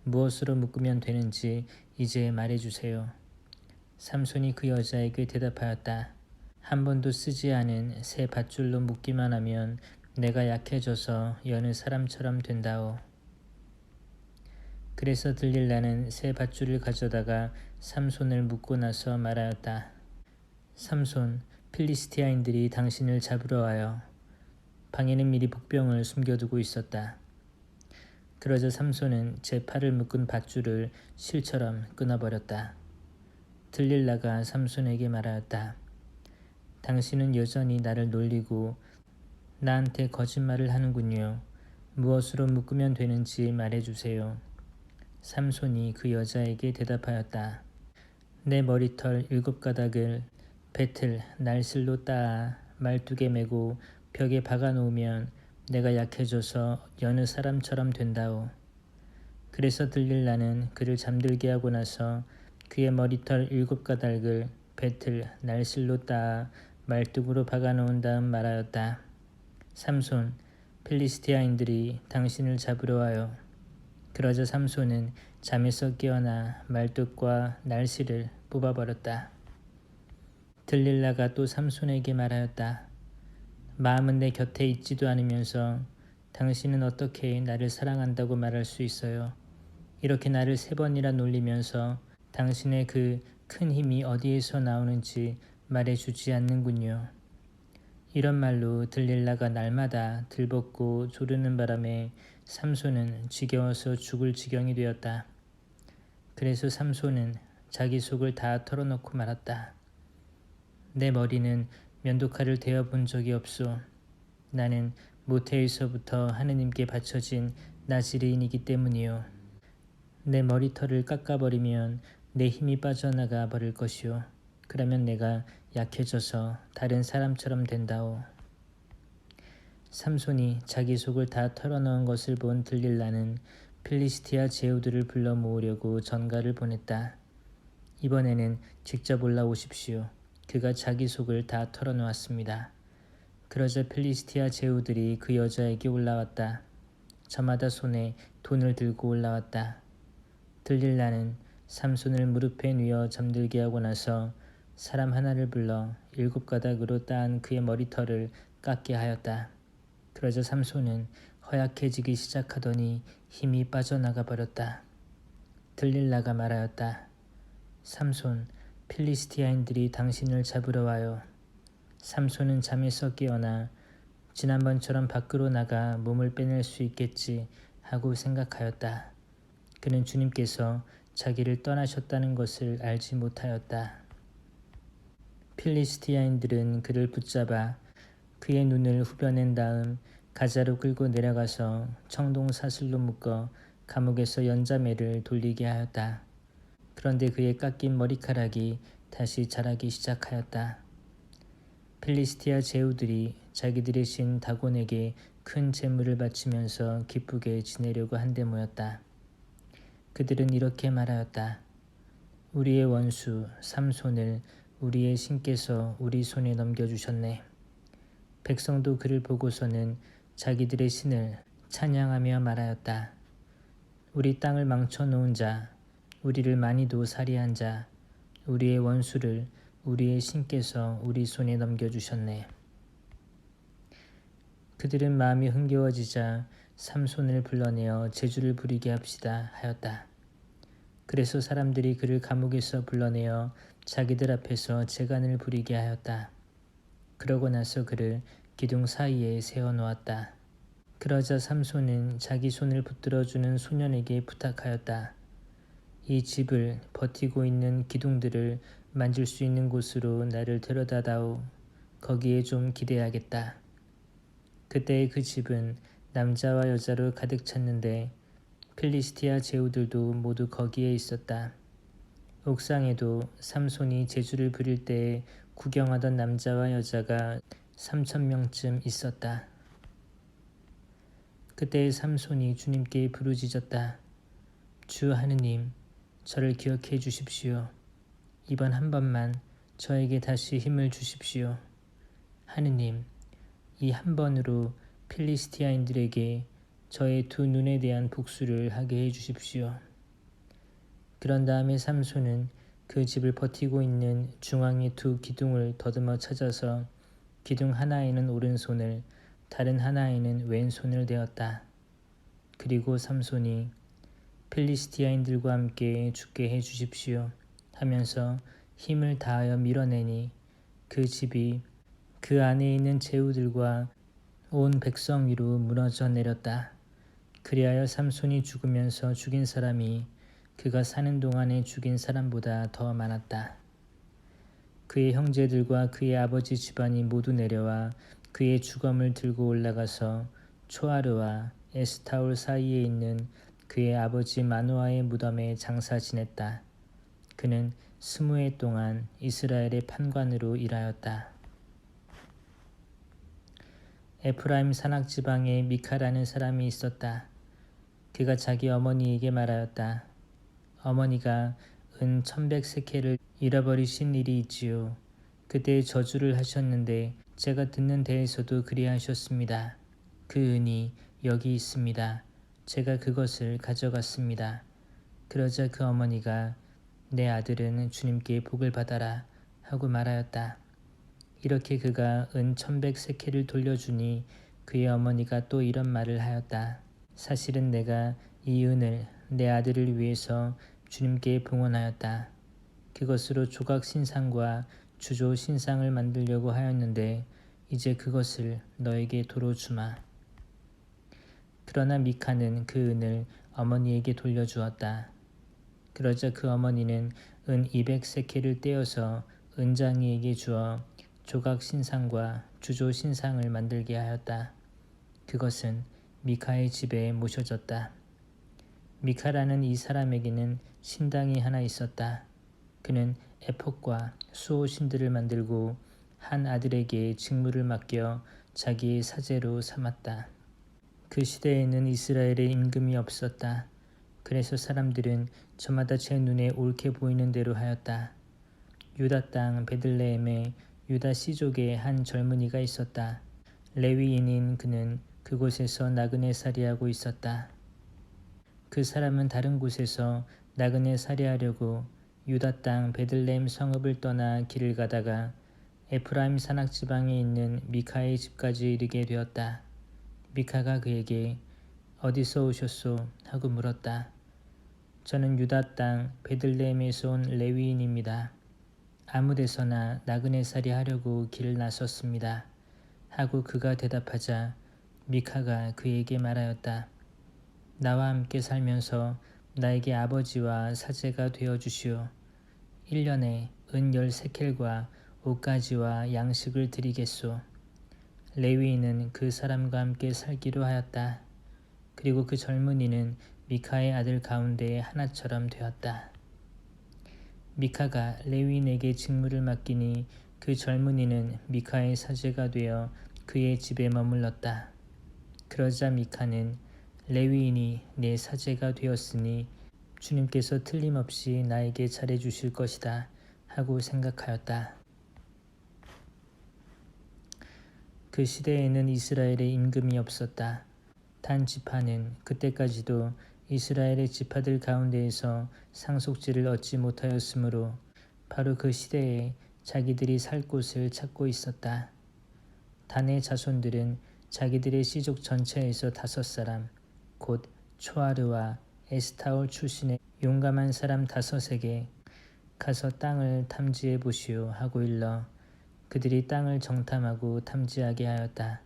무엇으로 묶으면 되는지 이제 말해주세요. 삼손이 그 여자에게 대답하였다. 한 번도 쓰지 않은 새 밧줄로 묶기만 하면 내가 약해져서 여느 사람처럼 된다오. 그래서 들릴라는 새 밧줄을 가져다가 삼손을 묶고 나서 말하였다. 삼손, 필리스티아인들이 당신을 잡으러 와요. 방에는 미리 복병을 숨겨두고 있었다. 그러자 삼손은 제 팔을 묶은 밧줄을 실처럼 끊어버렸다. 들릴라가 삼손에게 말하였다. 당신은 여전히 나를 놀리고 나한테 거짓말을 하는군요. 무엇으로 묶으면 되는지 말해주세요. 삼손이 그 여자에게 대답하였다. 내 머리털 7가닥을 배틀 날실로 따아 말뚝에 메고 벽에 박아놓으면 내가 약해져서 여느 사람처럼 된다오. 그래서 들릴라는 그를 잠들게 하고 나서 그의 머리털 7가닥을 배틀 날실로 따아 말뚝으로 박아놓은 다음 말하였다. 삼손, 필리스티아인들이 당신을 잡으러 와요. 그러자 삼손은 잠에서 깨어나 말뚝과 날실을 뽑아버렸다. 들릴라가 또 삼손에게 말하였다. 마음은 내 곁에 있지도 않으면서 당신은 어떻게 나를 사랑한다고 말할 수 있어요. 이렇게 나를 3번이나 놀리면서 당신의 그 큰 힘이 어디에서 나오는지 말해주지 않는군요. 이런 말로 들릴라가 날마다 들벗고 조르는 바람에 삼손은 지겨워서 죽을 지경이 되었다. 그래서 삼손은 자기 속을 다 털어놓고 말았다. 내 머리는 면도칼을 대어본 적이 없소. 나는 모태에서부터 하느님께 바쳐진 나지레인이기 때문이요. 내 머리털을 깎아버리면 내 힘이 빠져나가 버릴 것이요. 그러면 내가 약해져서 다른 사람처럼 된다오. 삼손이 자기 속을 다 털어넣은 것을 본 들릴라는 필리스티아 제후들을 불러 모으려고 전가를 보냈다. 이번에는 직접 올라오십시오. 그가 자기 속을 다 털어놓았습니다. 그러자 필리스티아 제후들이 그 여자에게 올라왔다. 저마다 손에 돈을 들고 올라왔다. 들릴라는 삼손을 무릎에 뉘어 잠들게 하고 나서 사람 하나를 불러 7가닥으로 따은 그의 머리털을 깎게 하였다. 그러자 삼손은 허약해지기 시작하더니 힘이 빠져나가 버렸다. 들릴라가 말하였다. 삼손, 필리스티아인들이 당신을 잡으러 와요. 삼손은 잠에서 깨어나 지난번처럼 밖으로 나가 몸을 빼낼 수 있겠지 하고 생각하였다. 그는 주님께서 자기를 떠나셨다는 것을 알지 못하였다. 필리스티아인들은 그를 붙잡아 그의 눈을 후벼낸 다음 가자로 끌고 내려가서 청동 사슬로 묶어 감옥에서 연자매를 돌리게 하였다. 그런데 그의 깎인 머리카락이 다시 자라기 시작하였다. 필리스티아 제후들이 자기들의 신 다곤에게 큰 제물을 바치면서 기쁘게 지내려고 한데 모였다. 그들은 이렇게 말하였다. 우리의 원수 삼손을 우리의 신께서 우리 손에 넘겨주셨네. 백성도 그를 보고서는 자기들의 신을 찬양하며 말하였다. 우리 땅을 망쳐놓은 자, 우리를 많이도 살해한 자, 우리의 원수를 우리의 신께서 우리 손에 넘겨주셨네. 그들은 마음이 흥겨워지자 삼손을 불러내어 제주를 부리게 합시다 하였다. 그래서 사람들이 그를 감옥에서 불러내어 자기들 앞에서 재간을 부리게 하였다. 그러고 나서 그를 기둥 사이에 세워놓았다. 그러자 삼손은 자기 손을 붙들어주는 소년에게 부탁하였다. 이 집을 버티고 있는 기둥들을 만질 수 있는 곳으로 나를 데려다다오. 거기에 좀 기대야겠다. 그때의 그 집은 남자와 여자로 가득 찼는데 필리스티아 제후들도 모두 거기에 있었다. 옥상에도 삼손이 제주를 부릴 때에 구경하던 남자와 여자가 3,000명쯤 있었다. 그때 삼손이 주님께 부르짖었다. 주 하느님, 저를 기억해 주십시오. 이번 한 번만 저에게 다시 힘을 주십시오. 하느님, 이 한 번으로 필리스티아인들에게 저의 두 눈에 대한 복수를 하게 해 주십시오. 그런 다음에 삼손은 그 집을 버티고 있는 중앙의 두 기둥을 더듬어 찾아서 기둥 하나에는 오른손을 다른 하나에는 왼손을 대었다. 그리고 삼손이 필리스티아인들과 함께 죽게 해 주십시오 하면서 힘을 다하여 밀어내니 그 집이 그 안에 있는 제후들과 온 백성 위로 무너져 내렸다. 그리하여 삼손이 죽으면서 죽인 사람이 그가 사는 동안에 죽인 사람보다 더 많았다. 그의 형제들과 그의 아버지 집안이 모두 내려와 그의 주검을 들고 올라가서 초아르와 에스타올 사이에 있는 그의 아버지 마노아의 무덤에 장사 지냈다. 그는 20해 동안 이스라엘의 판관으로 일하였다. 에프라임 산악지방에 미카라는 사람이 있었다. 그가 자기 어머니에게 말하였다. 어머니가 은 1,100세켈을 잃어버리신 일이 있지요. 그때 저주를 하셨는데 제가 듣는 데에서도 그리하셨습니다. 그 은이 여기 있습니다. 제가 그것을 가져갔습니다. 그러자 그 어머니가 내 아들은 주님께 복을 받아라 하고 말하였다. 이렇게 그가 은 1,100세켈을 돌려주니 그의 어머니가 또 이런 말을 하였다. 사실은 내가 이 은을 내 아들을 위해서 주님께 봉헌하였다. 그것으로 조각 신상과 주조 신상을 만들려고 하였는데 이제 그것을 너에게 도로 주마. 그러나 미카는 그 은을 어머니에게 돌려주었다. 그러자 그 어머니는 은 200세켈을 떼어서 은장이에게 주어 조각 신상과 주조 신상을 만들게 하였다. 그것은 미카의 집에 모셔졌다. 미카라는 이 사람에게는 신당이 하나 있었다. 그는 에폭과 수호신들을 만들고 한 아들에게 직무를 맡겨 자기의 사제로 삼았다. 그 시대에는 이스라엘에 임금이 없었다. 그래서 사람들은 저마다 제 눈에 옳게 보이는 대로 하였다. 유다 땅 베들레헴에 유다 씨족의 한 젊은이가 있었다. 레위인인 그는 그곳에서 나그네살이하고 있었다. 그 사람은 다른 곳에서 나그네살이하려고 유다 땅 베들레헴 성읍을 떠나 길을 가다가 에프라임 산악지방에 있는 미카의 집까지 이르게 되었다. 미카가 그에게 어디서 오셨소? 하고 물었다. 저는 유다 땅 베들레헴에서 온 레위인입니다. 아무 데서나 나그네살이 하려고 길을 나섰습니다. 하고 그가 대답하자 미카가 그에게 말하였다. 나와 함께 살면서 나에게 아버지와 사제가 되어 주시오. 1년에 은 10세켈과 옷가지와 양식을 드리겠소. 레위인은 그 사람과 함께 살기로 하였다. 그리고 그 젊은이는 미카의 아들 가운데 하나처럼 되었다. 미카가 레위인에게 직무를 맡기니 그 젊은이는 미카의 사제가 되어 그의 집에 머물렀다. 그러자 미카는 레위인이 내 사제가 되었으니 주님께서 틀림없이 나에게 잘해주실 것이다 하고 생각하였다. 그 시대에는 이스라엘에 임금이 없었다. 단 지파는 그때까지도 이스라엘의 지파들 가운데에서 상속지를 얻지 못하였으므로 바로 그 시대에 자기들이 살 곳을 찾고 있었다. 단의 자손들은 자기들의 씨족 전체에서 5사람, 곧 초아르와 에스타올 출신의 용감한 사람 5에게 가서 땅을 탐지해 보시오 하고 일러 그들이 땅을 정탐하고 탐지하게 하였다.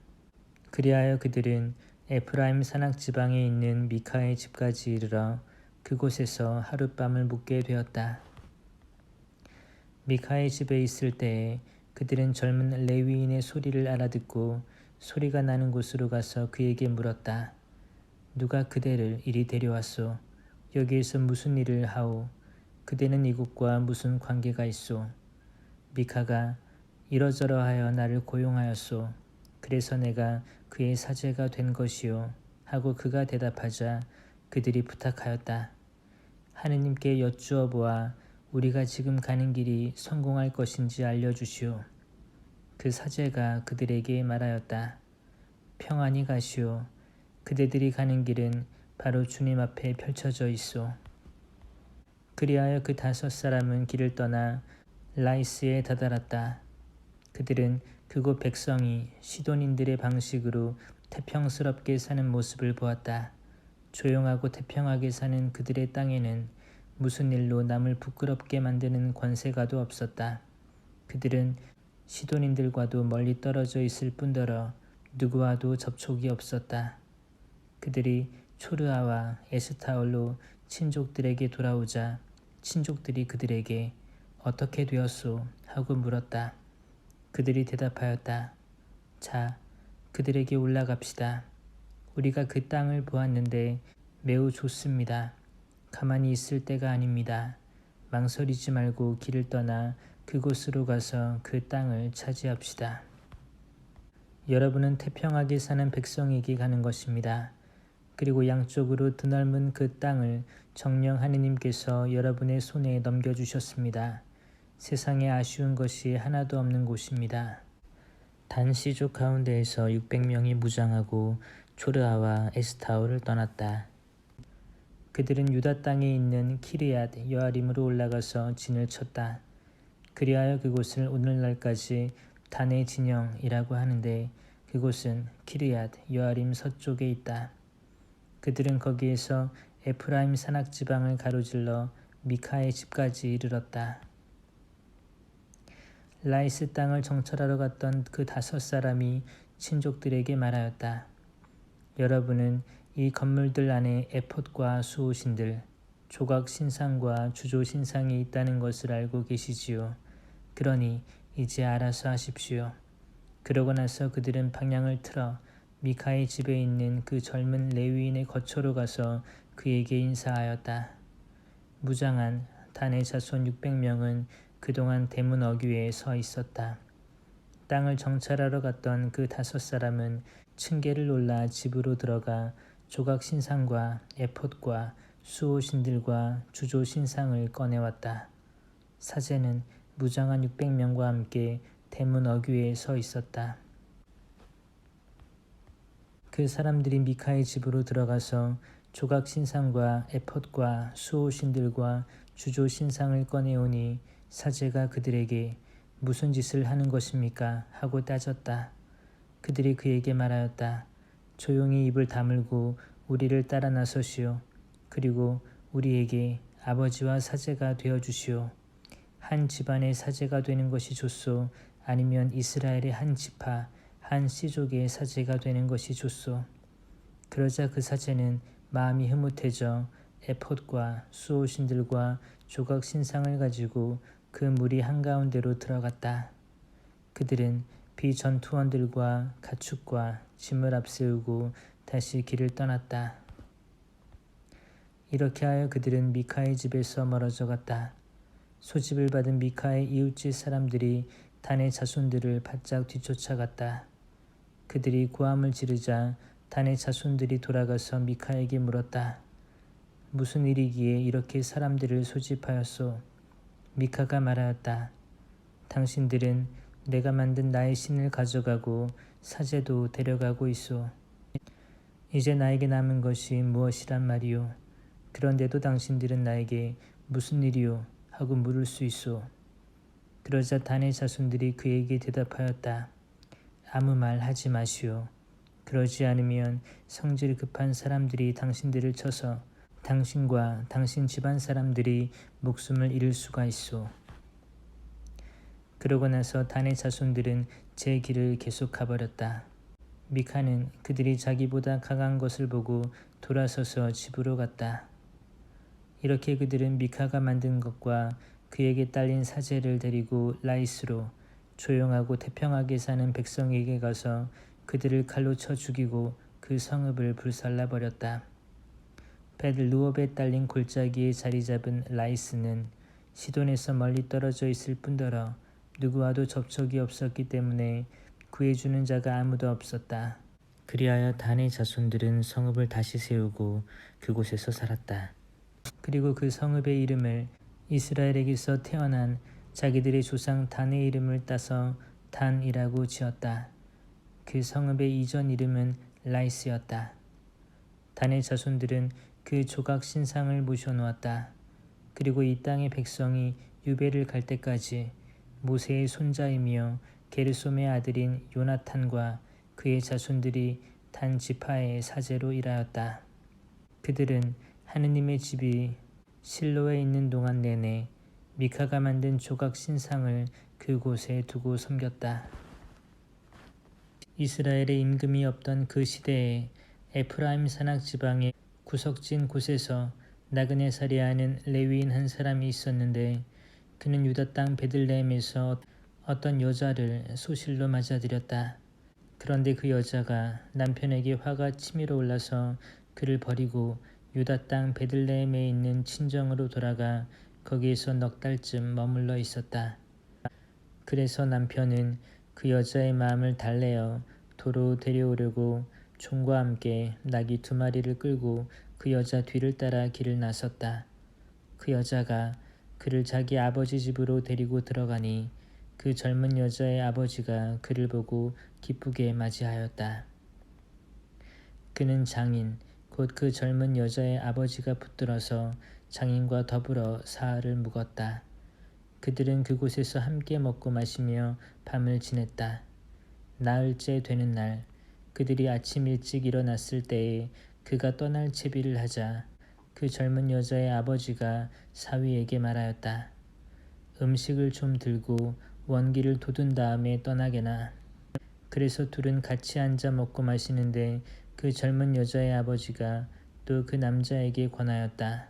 그리하여 그들은 에프라임 산악지방에 있는 미카의 집까지 이르러 그곳에서 하룻밤을 묵게 되었다. 미카의 집에 있을 때에 그들은 젊은 레위인의 소리를 알아듣고 소리가 나는 곳으로 가서 그에게 물었다. 누가 그대를 이리 데려왔소? 여기에서 무슨 일을 하오? 그대는 이곳과 무슨 관계가 있소? 미카가 이러저러하여 나를 고용하였소. 그래서 내가 그의 사제가 된 것이요. 하고 그가 대답하자 그들이 부탁하였다. 하느님께 여쭈어 보아 우리가 지금 가는 길이 성공할 것인지 알려주시오. 그 사제가 그들에게 말하였다. 평안히 가시오. 그대들이 가는 길은 바로 주님 앞에 펼쳐져 있소. 그리하여 그 5사람은 길을 떠나 라이스에 다다랐다. 그들은 그곳 백성이 시돈인들의 방식으로 태평스럽게 사는 모습을 보았다. 조용하고 태평하게 사는 그들의 땅에는 무슨 일로 남을 부끄럽게 만드는 권세가도 없었다. 그들은 시돈인들과도 멀리 떨어져 있을 뿐더러 누구와도 접촉이 없었다. 그들이 초르아와 에스타올로 친족들에게 돌아오자 친족들이 그들에게 어떻게 되었소? 하고 물었다. 그들이 대답하였다. 자, 그들에게 올라갑시다. 우리가 그 땅을 보았는데 매우 좋습니다. 가만히 있을 때가 아닙니다. 망설이지 말고 길을 떠나 그곳으로 가서 그 땅을 차지합시다. 여러분은 태평하게 사는 백성에게 가는 것입니다. 그리고 양쪽으로 드넓은 그 땅을 정령 하느님께서 여러분의 손에 넘겨주셨습니다. 세상에 아쉬운 것이 하나도 없는 곳입니다. 단 시족 가운데에서 600명이 무장하고 초르아와 에스타올을 떠났다. 그들은 유다 땅에 있는 키르얏 여아림으로 올라가서 진을 쳤다. 그리하여 그곳을 오늘날까지 단의 진영이라고 하는데 그곳은 키르얏 여아림 서쪽에 있다. 그들은 거기에서 에프라임 산악지방을 가로질러 미카의 집까지 이르렀다. 라이스 땅을 정찰하러 갔던 그 5사람이 친족들에게 말하였다. 여러분은 이 건물들 안에 에폿과 수호신들, 조각신상과 주조신상이 있다는 것을 알고 계시지요. 그러니 이제 알아서 하십시오. 그러고 나서 그들은 방향을 틀어 미카의 집에 있는 그 젊은 레위인의 거처로 가서 그에게 인사하였다. 무장한 단의 자손 600명은 그동안 대문 어귀에 서 있었다. 땅을 정찰하러 갔던 그 5사람은 층계를 올라 집으로 들어가 조각신상과 에폿과 수호신들과 주조신상을 꺼내왔다. 사제는 무장한 600명과 함께 대문 어귀에 서 있었다. 그 사람들이 미카의 집으로 들어가서 조각신상과 에폿과 수호신들과 주조신상을 꺼내오니 사제가 그들에게 무슨 짓을 하는 것입니까? 하고 따졌다. 그들이 그에게 말하였다. 조용히 입을 다물고 우리를 따라 나서시오. 그리고 우리에게 아버지와 사제가 되어주시오. 한 집안의 사제가 되는 것이 좋소. 아니면 이스라엘의 한 지파, 한 씨족의 사제가 되는 것이 좋소. 그러자 그 사제는 마음이 흐뭇해져 에폿과 수호신들과 조각신상을 가지고 그 무리 한가운데로 들어갔다. 그들은 비전투원들과 가축과 짐을 앞세우고 다시 길을 떠났다. 이렇게 하여 그들은 미카의 집에서 멀어져 갔다. 소집을 받은 미카의 이웃집 사람들이 단의 자손들을 바짝 뒤쫓아갔다. 그들이 고함을 지르자 단의 자손들이 돌아가서 미카에게 물었다. 무슨 일이기에 이렇게 사람들을 소집하였소? 미카가 말하였다. 당신들은 내가 만든 나의 신을 가져가고 사제도 데려가고 있소. 이제 나에게 남은 것이 무엇이란 말이오? 그런데도 당신들은 나에게 무슨 일이오? 하고 물을 수 있소. 그러자 단의 자손들이 그에게 대답하였다. 아무 말 하지 마시오. 그러지 않으면 성질 급한 사람들이 당신들을 쳐서 당신과 당신 집안 사람들이 목숨을 잃을 수가 있소. 그러고 나서 단의 자손들은 제 길을 계속 가버렸다. 미카는 그들이 자기보다 강한 것을 보고 돌아서서 집으로 갔다. 이렇게 그들은 미카가 만든 것과 그에게 딸린 사제를 데리고 라이스로 조용하고 태평하게 사는 백성에게 가서 그들을 칼로 쳐 죽이고 그 성읍을 불살라 버렸다. 벳르옵에 딸린 골짜기에 자리 잡은 라이스는 시돈에서 멀리 떨어져 있을 뿐더러 누구와도 접촉이 없었기 때문에 구해주는 자가 아무도 없었다. 그리하여 단의 자손들은 성읍을 다시 세우고 그곳에서 살았다. 그리고 그 성읍의 이름을 이스라엘에게서 태어난 자기들의 조상 단의 이름을 따서 단이라고 지었다. 그 성읍의 이전 이름은 라이스였다. 단의 자손들은 그 조각 신상을 모셔놓았다. 그리고 이 땅의 백성이 유배를 갈 때까지 모세의 손자이며 게르솜의 아들인 요나탄과 그의 자손들이 단 지파의 사제로 일하였다. 그들은 하느님의 집이 실로에 있는 동안 내내 미카가 만든 조각 신상을 그곳에 두고 섬겼다. 이스라엘의 임금이 없던 그 시대에 에프라임 산악 지방의 구석진 곳에서 나그네 살이하는 레위인 한 사람이 있었는데 그는 유다 땅 베들레헴에서 어떤 여자를 소실로 맞아들였다. 그런데 그 여자가 남편에게 화가 치밀어 올라서 그를 버리고 유다 땅 베들레헴에 있는 친정으로 돌아가 거기에서 넉 달쯤 머물러 있었다. 그래서 남편은 그 여자의 마음을 달래어 도로 데려오려고 종과 함께 나귀 2마리를 끌고 그 여자 뒤를 따라 길을 나섰다. 그 여자가 그를 자기 아버지 집으로 데리고 들어가니 그 젊은 여자의 아버지가 그를 보고 기쁘게 맞이하였다. 그는 장인, 곧 그 젊은 여자의 아버지가 붙들어서 장인과 더불어 사흘을 묵었다. 그들은 그곳에서 함께 먹고 마시며 밤을 지냈다. 나흘째 되는 날 그들이 아침 일찍 일어났을 때에 그가 떠날 채비를 하자 그 젊은 여자의 아버지가 사위에게 말하였다. 음식을 좀 들고 원기를 돋운 다음에 떠나게나. 그래서 둘은 같이 앉아 먹고 마시는데 그 젊은 여자의 아버지가 또 그 남자에게 권하였다.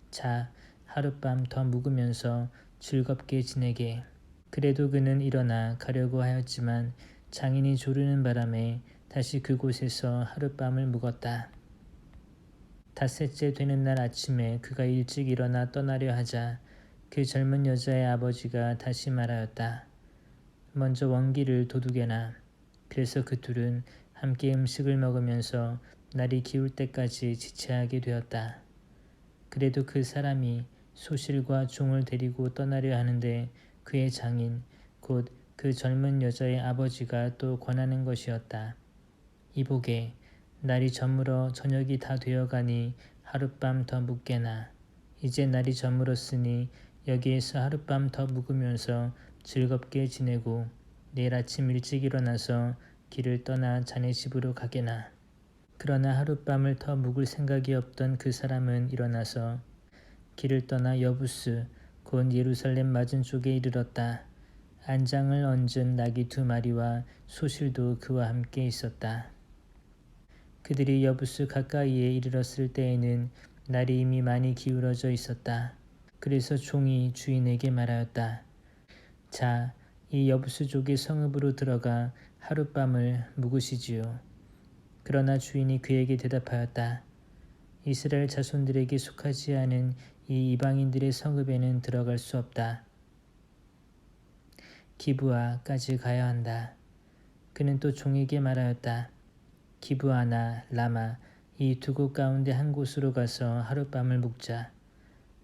자, 하룻밤 더 묵으면서 즐겁게 지내게. 그래도 그는 일어나 가려고 하였지만 장인이 조르는 바람에 다시 그곳에서 하룻밤을 묵었다. 닷새째 되는 날 아침에 그가 일찍 일어나 떠나려 하자 그 젊은 여자의 아버지가 다시 말하였다. 먼저 원기를 도두게나. 그래서 그 둘은 함께 음식을 먹으면서 날이 기울 때까지 지체하게 되었다. 그래도 그 사람이 소실과 종을 데리고 떠나려 하는데 그의 장인, 곧 그 젊은 여자의 아버지가 또 권하는 것이었다. 이보게, 날이 저물어 저녁이 다 되어가니 하룻밤 더 묵게나. 이제 날이 저물었으니 여기에서 하룻밤 더 묵으면서 즐겁게 지내고 내일 아침 일찍 일어나서 길을 떠나 자네 집으로 가게나. 그러나 하룻밤을 더 묵을 생각이 없던 그 사람은 일어나서 길을 떠나 여부스 곧 예루살렘 맞은 쪽에 이르렀다. 안장을 얹은 나귀 2마리와 소실도 그와 함께 있었다. 그들이 여부스 가까이에 이르렀을 때에는 날이 이미 많이 기울어져 있었다. 그래서 종이 주인에게 말하였다. 자, 이 여부스 족의 성읍으로 들어가 하룻밤을 묵으시지요. 그러나 주인이 그에게 대답하였다. 이스라엘 자손들에게 속하지 않은 이 이방인들의 성읍에는 들어갈 수 없다. 기브아까지 가야 한다. 그는 또 종에게 말하였다. 기브아나 라마 이 두 곳 가운데 한 곳으로 가서 하룻밤을 묵자.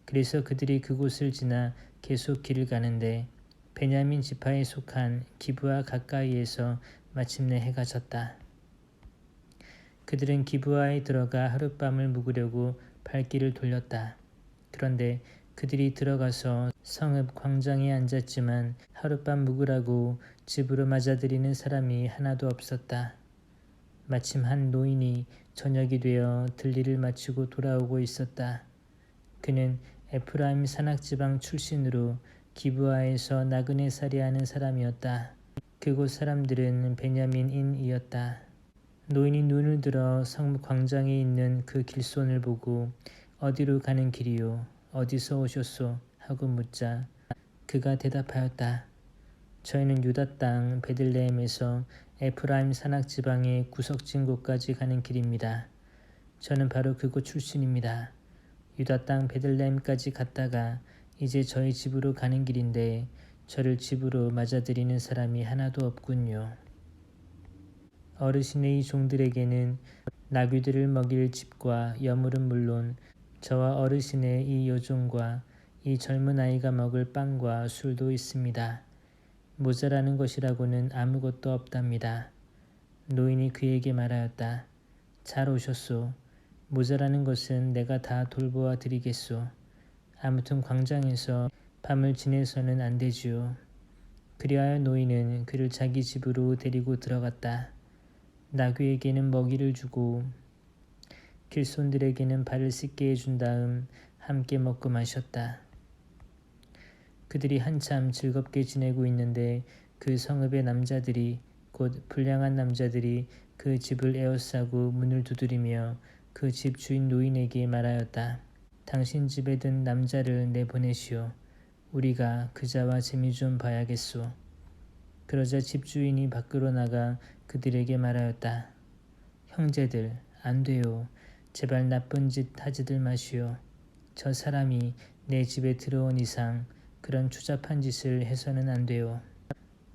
그래서 그들이 그곳을 지나 계속 길을 가는데 베냐민 지파에 속한 기브아 가까이에서 마침내 해가 졌다. 그들은 기브아에 들어가 하룻밤을 묵으려고 발길을 돌렸다. 그런데 그들이 들어가서 성읍 광장에 앉았지만 하룻밤 묵으라고 집으로 맞아들이는 사람이 하나도 없었다. 마침 한 노인이 저녁이 되어 들일을 마치고 돌아오고 있었다. 그는 에프라임 산악지방 출신으로 기브아에서 나그네 살이하는 사람이었다. 그곳 사람들은 베냐민인이었다. 노인이 눈을 들어 성읍 광장에 있는 그 길손을 보고 어디로 가는 길이요? 어디서 오셨소? 하고 묻자 그가 대답하였다. 저희는 유다 땅 베들레헴에서 에프라임 산악지방의 구석진 곳까지 가는 길입니다. 저는 바로 그곳 출신입니다. 유다 땅 베들레헴까지 갔다가 이제 저희 집으로 가는 길인데 저를 집으로 맞아들이는 사람이 하나도 없군요. 어르신의 이 종들에게는 나귀들을 먹일 집과 여물은 물론 저와 어르신의 이 여종과 이 젊은 아이가 먹을 빵과 술도 있습니다. 모자라는 것이라고는 아무것도 없답니다. 노인이 그에게 말하였다. 잘 오셨소. 모자라는 것은 내가 다 돌보아 드리겠소. 아무튼 광장에서 밤을 지내서는 안 되지요. 그리하여 노인은 그를 자기 집으로 데리고 들어갔다. 나귀에게는 먹이를 주고 길손들에게는 발을 씻게 해준 다음 함께 먹고 마셨다. 그들이 한참 즐겁게 지내고 있는데 그 성읍의 남자들이 곧 불량한 남자들이 그 집을 에워싸고 문을 두드리며 그 집 주인 노인에게 말하였다. 당신 집에 든 남자를 내보내시오. 우리가 그자와 재미 좀 봐야겠소. 그러자 집주인이 밖으로 나가 그들에게 말하였다. 형제들, 안 돼요. 제발 나쁜 짓 하지들 마시오. 저 사람이 내 집에 들어온 이상 그런 추잡한 짓을 해서는 안 돼요.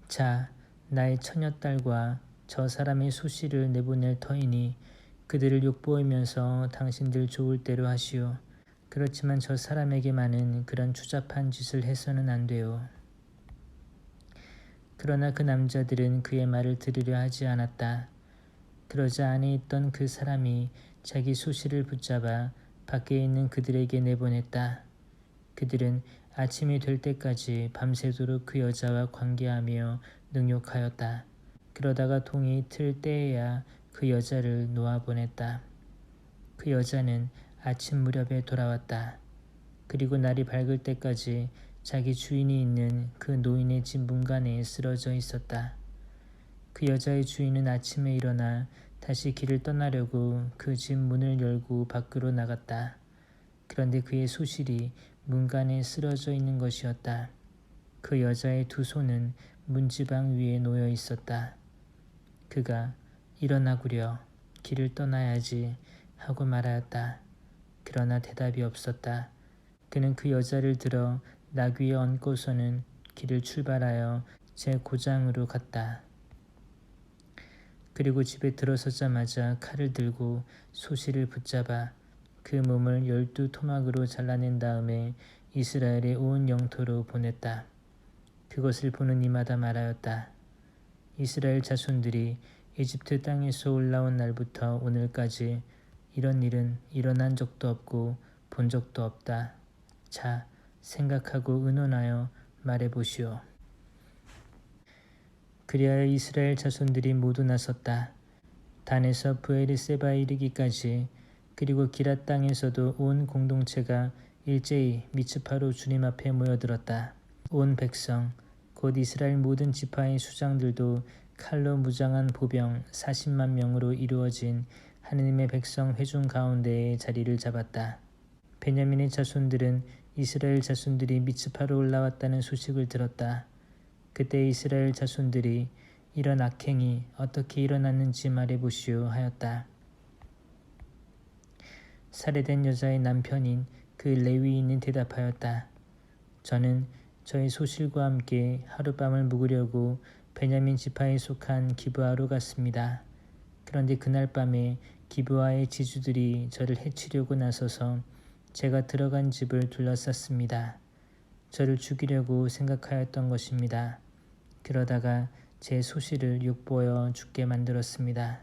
자, 나의 처녀딸과 저 사람의 소씨를 내보낼 터이니 그들을 욕보이면서 당신들 좋을 대로 하시오. 그렇지만 저 사람에게만은 그런 추잡한 짓을 해서는 안 돼요. 그러나 그 남자들은 그의 말을 들으려 하지 않았다. 그러자 안에 있던 그 사람이 자기 소씨를 붙잡아 밖에 있는 그들에게 내보냈다. 그들은 아침이 될 때까지 밤새도록 그 여자와 관계하며 능욕하였다. 그러다가 동이 틀 때에야 그 여자를 놓아보냈다. 그 여자는 아침 무렵에 돌아왔다. 그리고 날이 밝을 때까지 자기 주인이 있는 그 노인의 집 문간에 쓰러져 있었다. 그 여자의 주인은 아침에 일어나 다시 길을 떠나려고 그 집 문을 열고 밖으로 나갔다. 그런데 그의 소실이 문간에 쓰러져 있는 것이었다. 그 여자의 두 손은 문지방 위에 놓여 있었다. 그가 일어나구려 길을 떠나야지 하고 말하였다. 그러나 대답이 없었다. 그는 그 여자를 들어 나귀에 얹고서는 길을 출발하여 제 고장으로 갔다. 그리고 집에 들어서자마자 칼을 들고 소실을 붙잡아 그 몸을 12토막으로 잘라낸 다음에 이스라엘의 온 영토로 보냈다. 그것을 보는 이마다 말하였다. 이스라엘 자손들이 이집트 땅에서 올라온 날부터 오늘까지 이런 일은 일어난 적도 없고 본 적도 없다. 자, 생각하고 의논하여 말해보시오. 그리하여 이스라엘 자손들이 모두 나섰다. 단에서 브에르세바에 이르기까지 그리고 기랏 땅에서도 온 공동체가 일제히 미츠파로 주님 앞에 모여들었다. 온 백성 곧 이스라엘 모든 지파의 수장들도 칼로 무장한 보병 40만 명으로 이루어진 하느님의 백성 회중 가운데에 자리를 잡았다. 베냐민의 자손들은 이스라엘 자손들이 미츠파로 올라왔다는 소식을 들었다. 그때 이스라엘 자손들이 이런 악행이 어떻게 일어났는지 말해보시오 하였다. 살해된 여자의 남편인 그 레위인이 대답하였다. 저는 저의 소실과 함께 하룻밤을 묵으려고 베냐민 지파에 속한 기브아로 갔습니다. 그런데 그날 밤에 기브아의 지주들이 저를 해치려고 나서서 제가 들어간 집을 둘러쌌습니다. 저를 죽이려고 생각하였던 것입니다. 그러다가 제 소실을 욕보여 죽게 만들었습니다.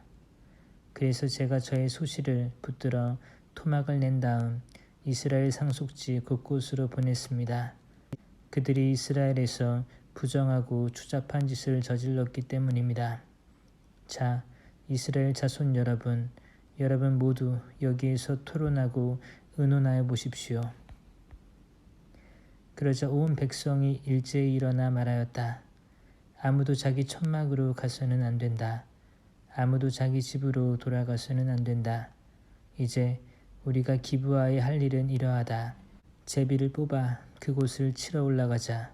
그래서 제가 저의 소실을 붙들어 토막을 낸 다음 이스라엘 상속지 곳곳으로 보냈습니다. 그들이 이스라엘에서 부정하고 추잡한 짓을 저질렀기 때문입니다. 자, 이스라엘 자손 여러분 모두 여기에서 토론하고 의논하여 보십시오. 그러자 온 백성이 일제히 일어나 말하였다. 아무도 자기 천막으로 가서는 안 된다. 아무도 자기 집으로 돌아가서는 안 된다. 이제 우리가 기브아에 할 일은 이러하다. 제비를 뽑아 그곳을 치러 올라가자.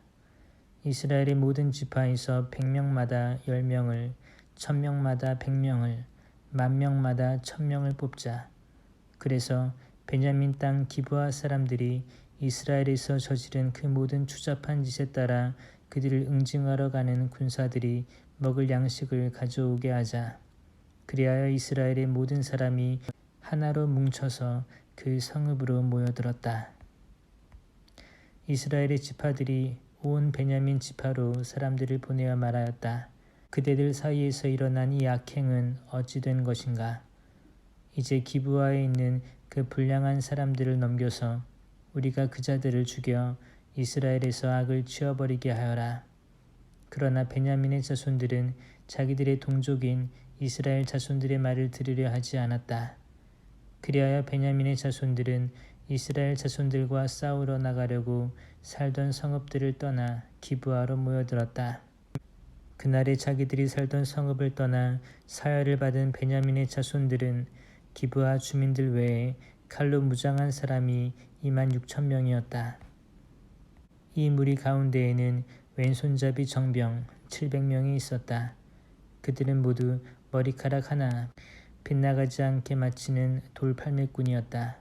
이스라엘의 모든 지파에서 100명마다 10명을 1000명마다 100명을, 10,000명마다 1000명을 뽑자. 그래서 베냐민 땅 기브아 사람들이 이스라엘에서 저지른 그 모든 추잡한 짓에 따라 그들을 응징하러 가는 군사들이 먹을 양식을 가져오게 하자. 그리하여 이스라엘의 모든 사람이 하나로 뭉쳐서 그 성읍으로 모여들었다. 이스라엘의 지파들이 온 베냐민 지파로 사람들을 보내어 말하였다. 그대들 사이에서 일어난 이 악행은 어찌 된 것인가? 이제 기브아에 있는 그 불량한 사람들을 넘겨서 우리가 그 자들을 죽여 이스라엘에서 악을 치워버리게 하여라. 그러나 베냐민의 자손들은 자기들의 동족인 이스라엘 자손들의 말을 들으려 하지 않았다. 그리하여 베냐민의 자손들은 이스라엘 자손들과 싸우러 나가려고 살던 성읍들을 떠나 기브아로 모여들었다. 그날에 자기들이 살던 성읍을 떠나 사열을 받은 베냐민의 자손들은 기브아 주민들 외에 칼로 무장한 사람이 26,000명이었다. 이 무리 가운데에는 왼손잡이 정병 700명이 있었다. 그들은 모두 머리카락 하나 빗나가지 않게 맞히는 돌팔매꾼이었다.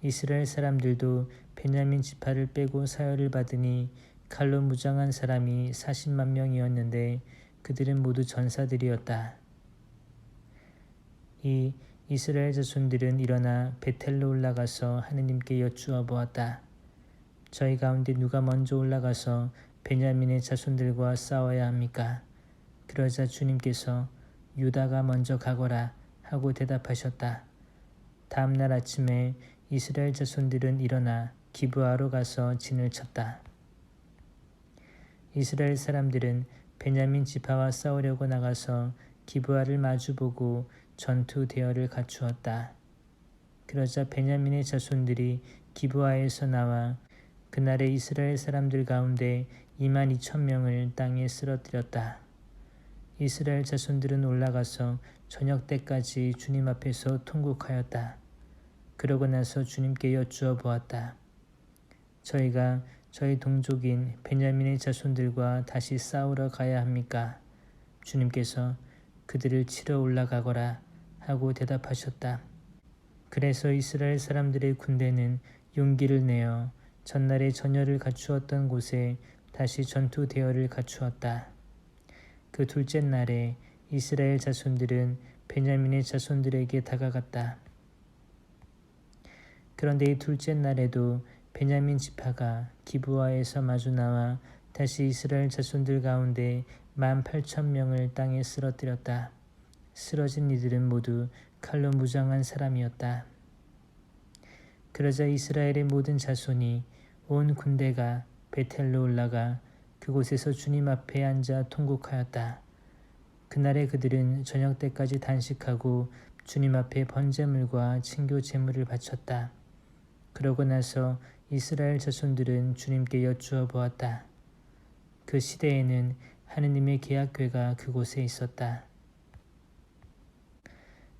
이스라엘 사람들도 베냐민 지파를 빼고 사열을 받으니 칼로 무장한 사람이 40만 명이었는데 그들은 모두 전사들이었다. 이 이스라엘 자손들은 일어나 베텔로 올라가서 하느님께 여쭈어 보았다. 저희 가운데 누가 먼저 올라가서 베냐민의 자손들과 싸워야 합니까? 그러자 주님께서 유다가 먼저 가거라 하고 대답하셨다. 다음 날 아침에 이스라엘 자손들은 일어나 기브아로 가서 진을 쳤다. 이스라엘 사람들은 베냐민 지파와 싸우려고 나가서 기브아를 마주보고 전투 대열을 갖추었다. 그러자 베냐민의 자손들이 기브아에서 나와 그날에 이스라엘 사람들 가운데 22,000명을 땅에 쓰러뜨렸다. 이스라엘 자손들은 올라가서 저녁 때까지 주님 앞에서 통곡하였다. 그러고 나서 주님께 여쭈어 보았다. 저희가 저희 동족인 베냐민의 자손들과 다시 싸우러 가야 합니까? 주님께서 그들을 치러 올라가거라 하고 대답하셨다. 그래서 이스라엘 사람들의 군대는 용기를 내어 전날에 전열을 갖추었던 곳에 다시 전투 대열을 갖추었다. 그 둘째 날에 이스라엘 자손들은 베냐민의 자손들에게 다가갔다. 그런데 이 둘째 날에도 베냐민 지파가 기브아에서 마주 나와 다시 이스라엘 자손들 가운데 18,000명을 땅에 쓰러뜨렸다. 쓰러진 이들은 모두 칼로 무장한 사람이었다. 그러자 이스라엘의 모든 자손이 온 군대가 베텔로 올라가 그곳에서 주님 앞에 앉아 통곡하였다. 그날에 그들은 저녁 때까지 단식하고 주님 앞에 번제물과 친교 제물을 바쳤다. 그러고 나서 이스라엘 자손들은 주님께 여쭈어 보았다. 그 시대에는 하느님의 계약궤가 그곳에 있었다.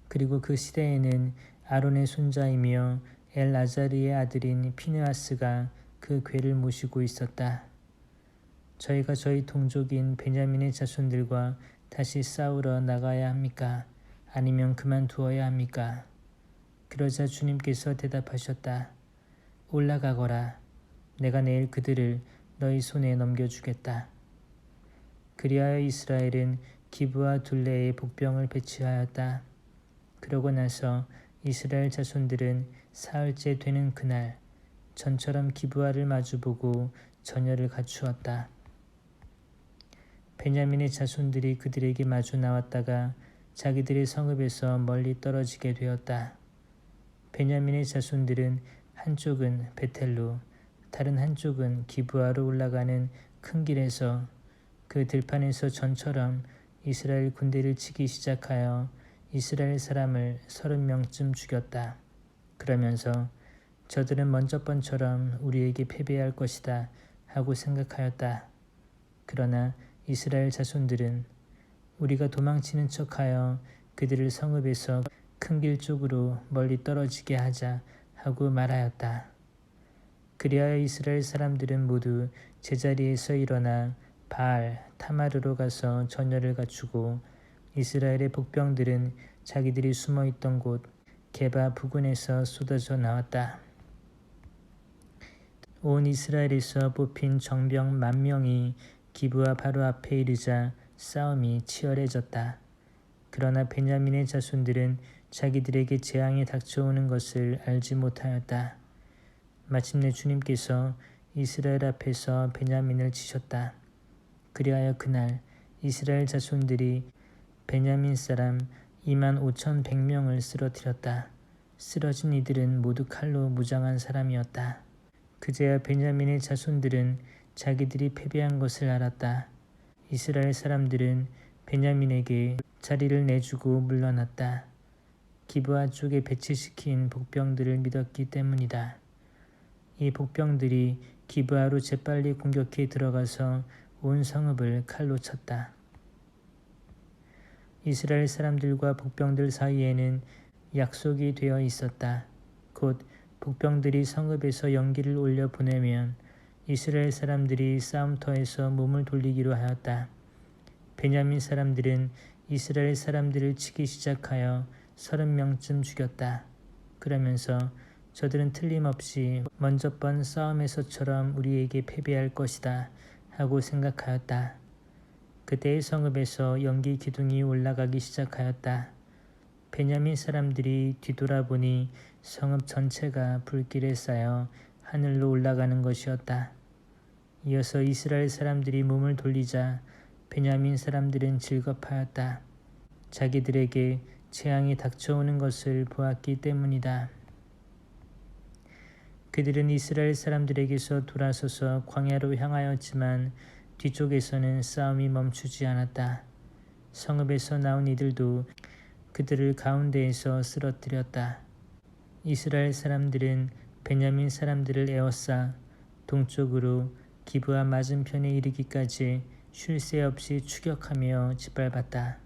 그리고 그 시대에는 아론의 손자이며 엘아자르의 아들인 피느하스가 그 궤를 모시고 있었다. 저희가 저희 동족인 베냐민의 자손들과 다시 싸우러 나가야 합니까? 아니면 그만두어야 합니까? 그러자 주님께서 대답하셨다. 올라가거라. 내가 내일 그들을 너희 손에 넘겨주겠다. 그리하여 이스라엘은 기브아 둘레에 복병을 배치하였다. 그러고 나서 이스라엘 자손들은 사흘째 되는 그날 전처럼 기브아를 마주보고 전열을 갖추었다. 베냐민의 자손들이 그들에게 마주 나왔다가 자기들의 성읍에서 멀리 떨어지게 되었다. 베냐민의 자손들은 한쪽은 베텔로, 다른 한쪽은 기브아로 올라가는 큰 길에서 그 들판에서 전처럼 이스라엘 군대를 치기 시작하여 이스라엘 사람을 30명쯤 죽였다. 그러면서 저들은 먼저 번처럼 우리에게 패배할 것이다 하고 생각하였다. 그러나 이스라엘 자손들은 우리가 도망치는 척하여 그들을 성읍에서 큰 길 쪽으로 멀리 떨어지게 하자 하고 말하였다. 그리하여 이스라엘 사람들은 모두 제자리에서 일어나 바알 타마르로 가서 전열을 갖추고 이스라엘의 복병들은 자기들이 숨어있던 곳 게바 부근에서 쏟아져 나왔다. 온 이스라엘에서 뽑힌 정병 10,000명이 기브아 바로 앞에 이르자 싸움이 치열해졌다. 그러나 베냐민의 자손들은 자기들에게 재앙이 닥쳐오는 것을 알지 못하였다. 마침내 주님께서 이스라엘 앞에서 베냐민을 치셨다. 그리하여 그날 이스라엘 자손들이 베냐민 사람 25,100명을 쓰러뜨렸다. 쓰러진 이들은 모두 칼로 무장한 사람이었다. 그제야 베냐민의 자손들은 자기들이 패배한 것을 알았다. 이스라엘 사람들은 베냐민에게 자리를 내주고 물러났다. 기브아 쪽에 배치시킨 복병들을 믿었기 때문이다. 이 복병들이 기브아로 재빨리 공격해 들어가서 온 성읍을 칼로 쳤다. 이스라엘 사람들과 복병들 사이에는 약속이 되어 있었다. 곧 복병들이 성읍에서 연기를 올려 보내면 이스라엘 사람들이 싸움터에서 몸을 돌리기로 하였다. 베냐민 사람들은 이스라엘 사람들을 치기 시작하여 30명쯤 죽였다. 그러면서 저들은 틀림없이 먼저 번 싸움에서처럼 우리에게 패배할 것이다 하고 생각하였다. 그때의 성읍에서 연기 기둥이 올라가기 시작하였다. 베냐민 사람들이 뒤돌아보니 성읍 전체가 불길에 쌓여 하늘로 올라가는 것이었다. 이어서 이스라엘 사람들이 몸을 돌리자 베냐민 사람들은 즐겁하였다. 자기들에게 재앙이 닥쳐오는 것을 보았기 때문이다. 그들은 이스라엘 사람들에게서 돌아서서 광야로 향하였지만 뒤쪽에서는 싸움이 멈추지 않았다. 성읍에서 나온 이들도 그들을 가운데에서 쓰러뜨렸다. 이스라엘 사람들은 베냐민 사람들을 에워싸 동쪽으로 기브아 맞은편에 이르기까지 쉴 새 없이 추격하며 짓밟았다.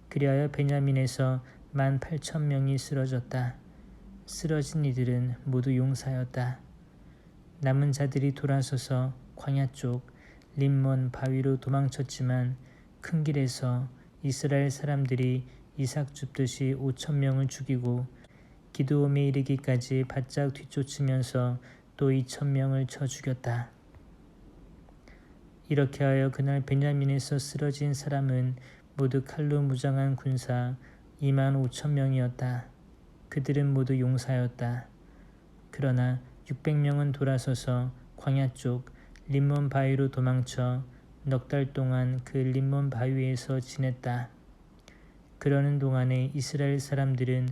그리하여 베냐민에서 18,000명이 쓰러졌다. 쓰러진 이들은 모두 용사였다. 남은 자들이 돌아서서 광야 쪽 림몬 바위로 도망쳤지만 큰 길에서 이스라엘 사람들이 이삭 줍듯이 5,000명을 죽이고 기드옴에 이르기까지 바짝 뒤쫓으면서 또 2,000명을 쳐 죽였다. 이렇게 하여 그날 베냐민에서 쓰러진 사람은 모두 칼로 무장한 군사 25,000명이었다. 그들은 모두 용사였다. 그러나 600명은 돌아서서 광야 쪽 림몬 바위로 도망쳐 넉 달 동안 그 림몬 바위에서 지냈다. 그러는 동안에 이스라엘 사람들은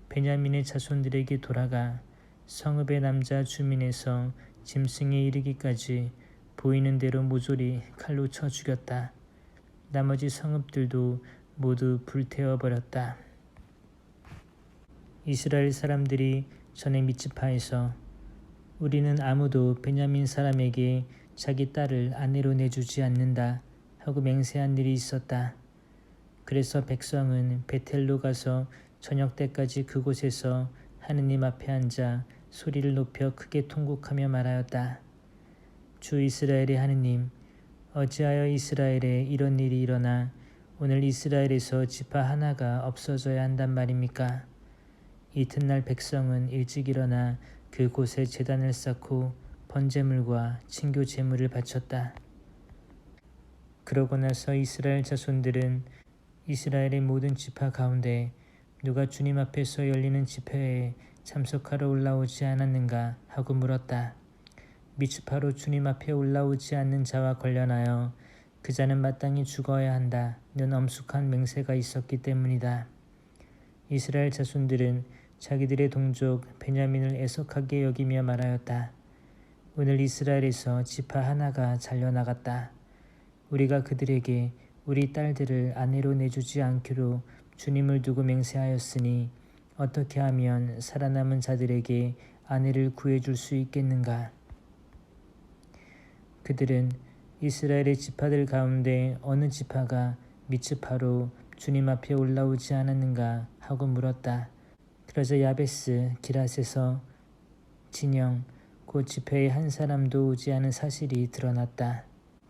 베냐민의 자손들에게 돌아가 성읍의 남자 주민에서 짐승에 이르기까지 보이는 대로 모조리 칼로 쳐 죽였다. 나머지 성읍들도 모두 불태워버렸다. 이스라엘 사람들이 전에 미츠파에서 우리는 아무도 베냐민 사람에게 자기 딸을 아내로 내주지 않는다 하고 맹세한 일이 있었다. 그래서 백성은 베텔로 가서 저녁 때까지 그곳에서 하느님 앞에 앉아 소리를 높여 크게 통곡하며 말하였다. 주 이스라엘의 하느님, 어찌하여 이스라엘에 이런 일이 일어나 오늘 이스라엘에서 지파 하나가 없어져야 한단 말입니까? 이튿날 백성은 일찍 일어나 그곳에 제단을 쌓고 번제물과 친교 제물을 바쳤다. 그러고 나서 이스라엘 자손들은 이스라엘의 모든 지파 가운데 누가 주님 앞에서 열리는 집회에 참석하러 올라오지 않았는가 하고 물었다. 미츠파로 주님 앞에 올라오지 않는 자와 관련하여 그 자는 마땅히 죽어야 한다는 엄숙한 맹세가 있었기 때문이다. 이스라엘 자손들은 자기들의 동족 베냐민을 애석하게 여기며 말하였다. 오늘 이스라엘에서 지파 하나가 잘려나갔다. 우리가 그들에게 우리 딸들을 아내로 내주지 않기로 주님을 두고 맹세하였으니 어떻게 하면 살아남은 자들에게 아내를 구해줄 수 있겠는가? 그들은 이스라엘의 지파들 가운데 어느 지파가 미츠파로 주님 앞에 올라오지 않았는가 하고 물었다. 그러자 야베스 기랏에서 진영 곧 집회에 한 사람도 오지 않은 사실이 드러났다.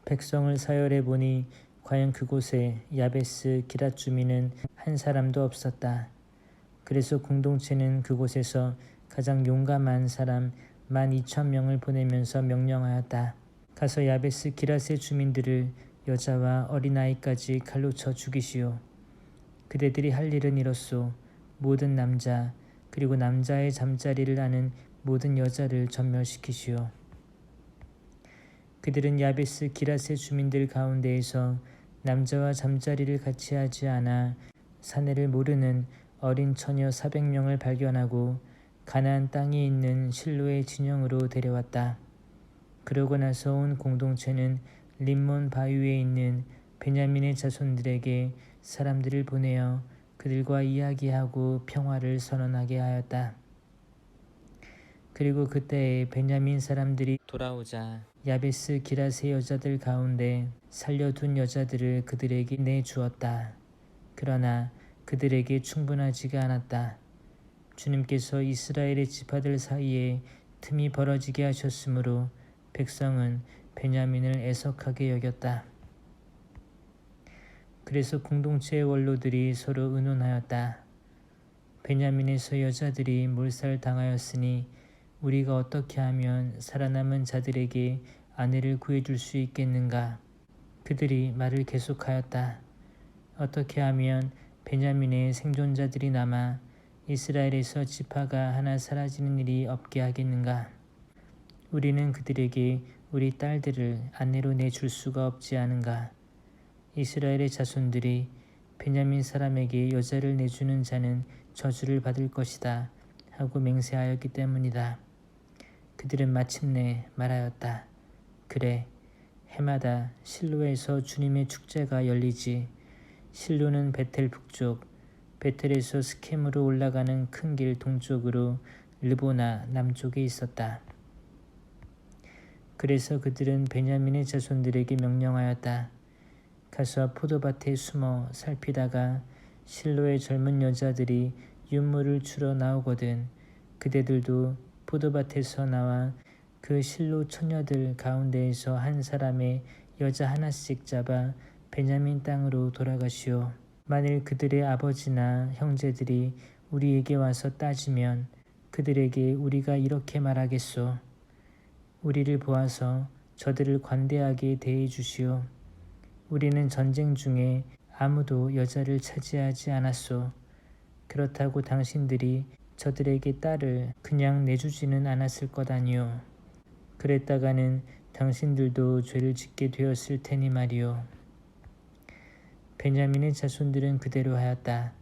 백성을 사열해 보니 과연 그곳에 야베스 기랏 주민은 한 사람도 없었다. 그래서 공동체는 그곳에서 가장 용감한 사람 12,000명을 보내면서 명령하였다. 가서 야베스 기랏의 주민들을 여자와 어린아이까지 칼로 쳐 죽이시오. 그대들이 할 일은 이렇소. 모든 남자 그리고 남자의 잠자리를 아는 모든 여자를 전멸시키시오. 그들은 야베스 기랏의 주민들 가운데에서 남자와 잠자리를 같이 하지 않아 사내를 모르는 어린 처녀 400명을 발견하고 가나안 땅에 있는 실로의 진영으로 데려왔다. 그러고 나서 온 공동체는 림몬 바위에 있는 베냐민의 자손들에게 사람들을 보내어 그들과 이야기하고 평화를 선언하게 하였다. 그리고 그때에 베냐민 사람들이 돌아오자 야베스 기랏의 여자들 가운데 살려둔 여자들을 그들에게 내주었다. 그러나 그들에게 충분하지가 않았다. 주님께서 이스라엘의 지파들 사이에 틈이 벌어지게 하셨으므로 백성은 베냐민을 애석하게 여겼다. 그래서 공동체의 원로들이 서로 의논하였다. 베냐민에서 여자들이 몰살당하였으니 우리가 어떻게 하면 살아남은 자들에게 아내를 구해줄 수 있겠는가? 그들이 말을 계속하였다. 어떻게 하면 베냐민의 생존자들이 남아 이스라엘에서 지파가 하나 사라지는 일이 없게 하겠는가? 우리는 그들에게 우리 딸들을 아내로 내줄 수가 없지 않은가? 이스라엘의 자손들이 베냐민 사람에게 여자를 내주는 자는 저주를 받을 것이다 하고 맹세하였기 때문이다. 그들은 마침내 말하였다. 그래, 해마다 실로에서 주님의 축제가 열리지. 실로는 베텔 북쪽, 베텔에서 스켐으로 올라가는 큰 길 동쪽으로 르보나 남쪽에 있었다. 그래서 그들은 베냐민의 자손들에게 명령하였다. 가서 포도밭에 숨어 살피다가 실로의 젊은 여자들이 윤물을 주러 나오거든 그대들도 포도밭에서 나와 그 실로 처녀들 가운데에서 한 사람의 여자 하나씩 잡아 베냐민 땅으로 돌아가시오. 만일 그들의 아버지나 형제들이 우리에게 와서 따지면 그들에게 우리가 이렇게 말하겠소. 우리를 보아서 저들을 관대하게 대해 주시오. 우리는 전쟁 중에 아무도 여자를 차지하지 않았소. 그렇다고 당신들이 저들에게 딸을 그냥 내주지는 않았을 것 아니오. 그랬다가는 당신들도 죄를 짓게 되었을 테니 말이오. 베냐민의 자손들은 그대로 하였다.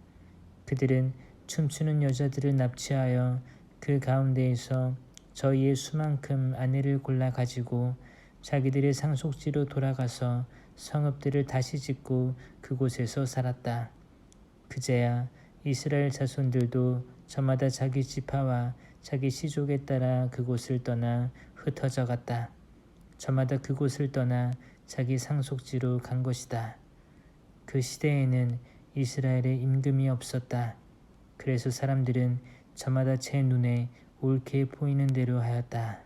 그들은 춤추는 여자들을 납치하여 그 가운데에서 저희의 수만큼 아내를 골라 가지고 자기들의 상속지로 돌아가서 성읍들을 다시 짓고 그곳에서 살았다. 그제야 이스라엘 자손들도 저마다 자기 지파와 자기 시족에 따라 그곳을 떠나 흩어져 갔다. 저마다 그곳을 떠나 자기 상속지로 간 것이다. 그 시대에는 이스라엘에 임금이 없었다. 그래서 사람들은 저마다 제 눈에 옳게 보이는 대로 하였다.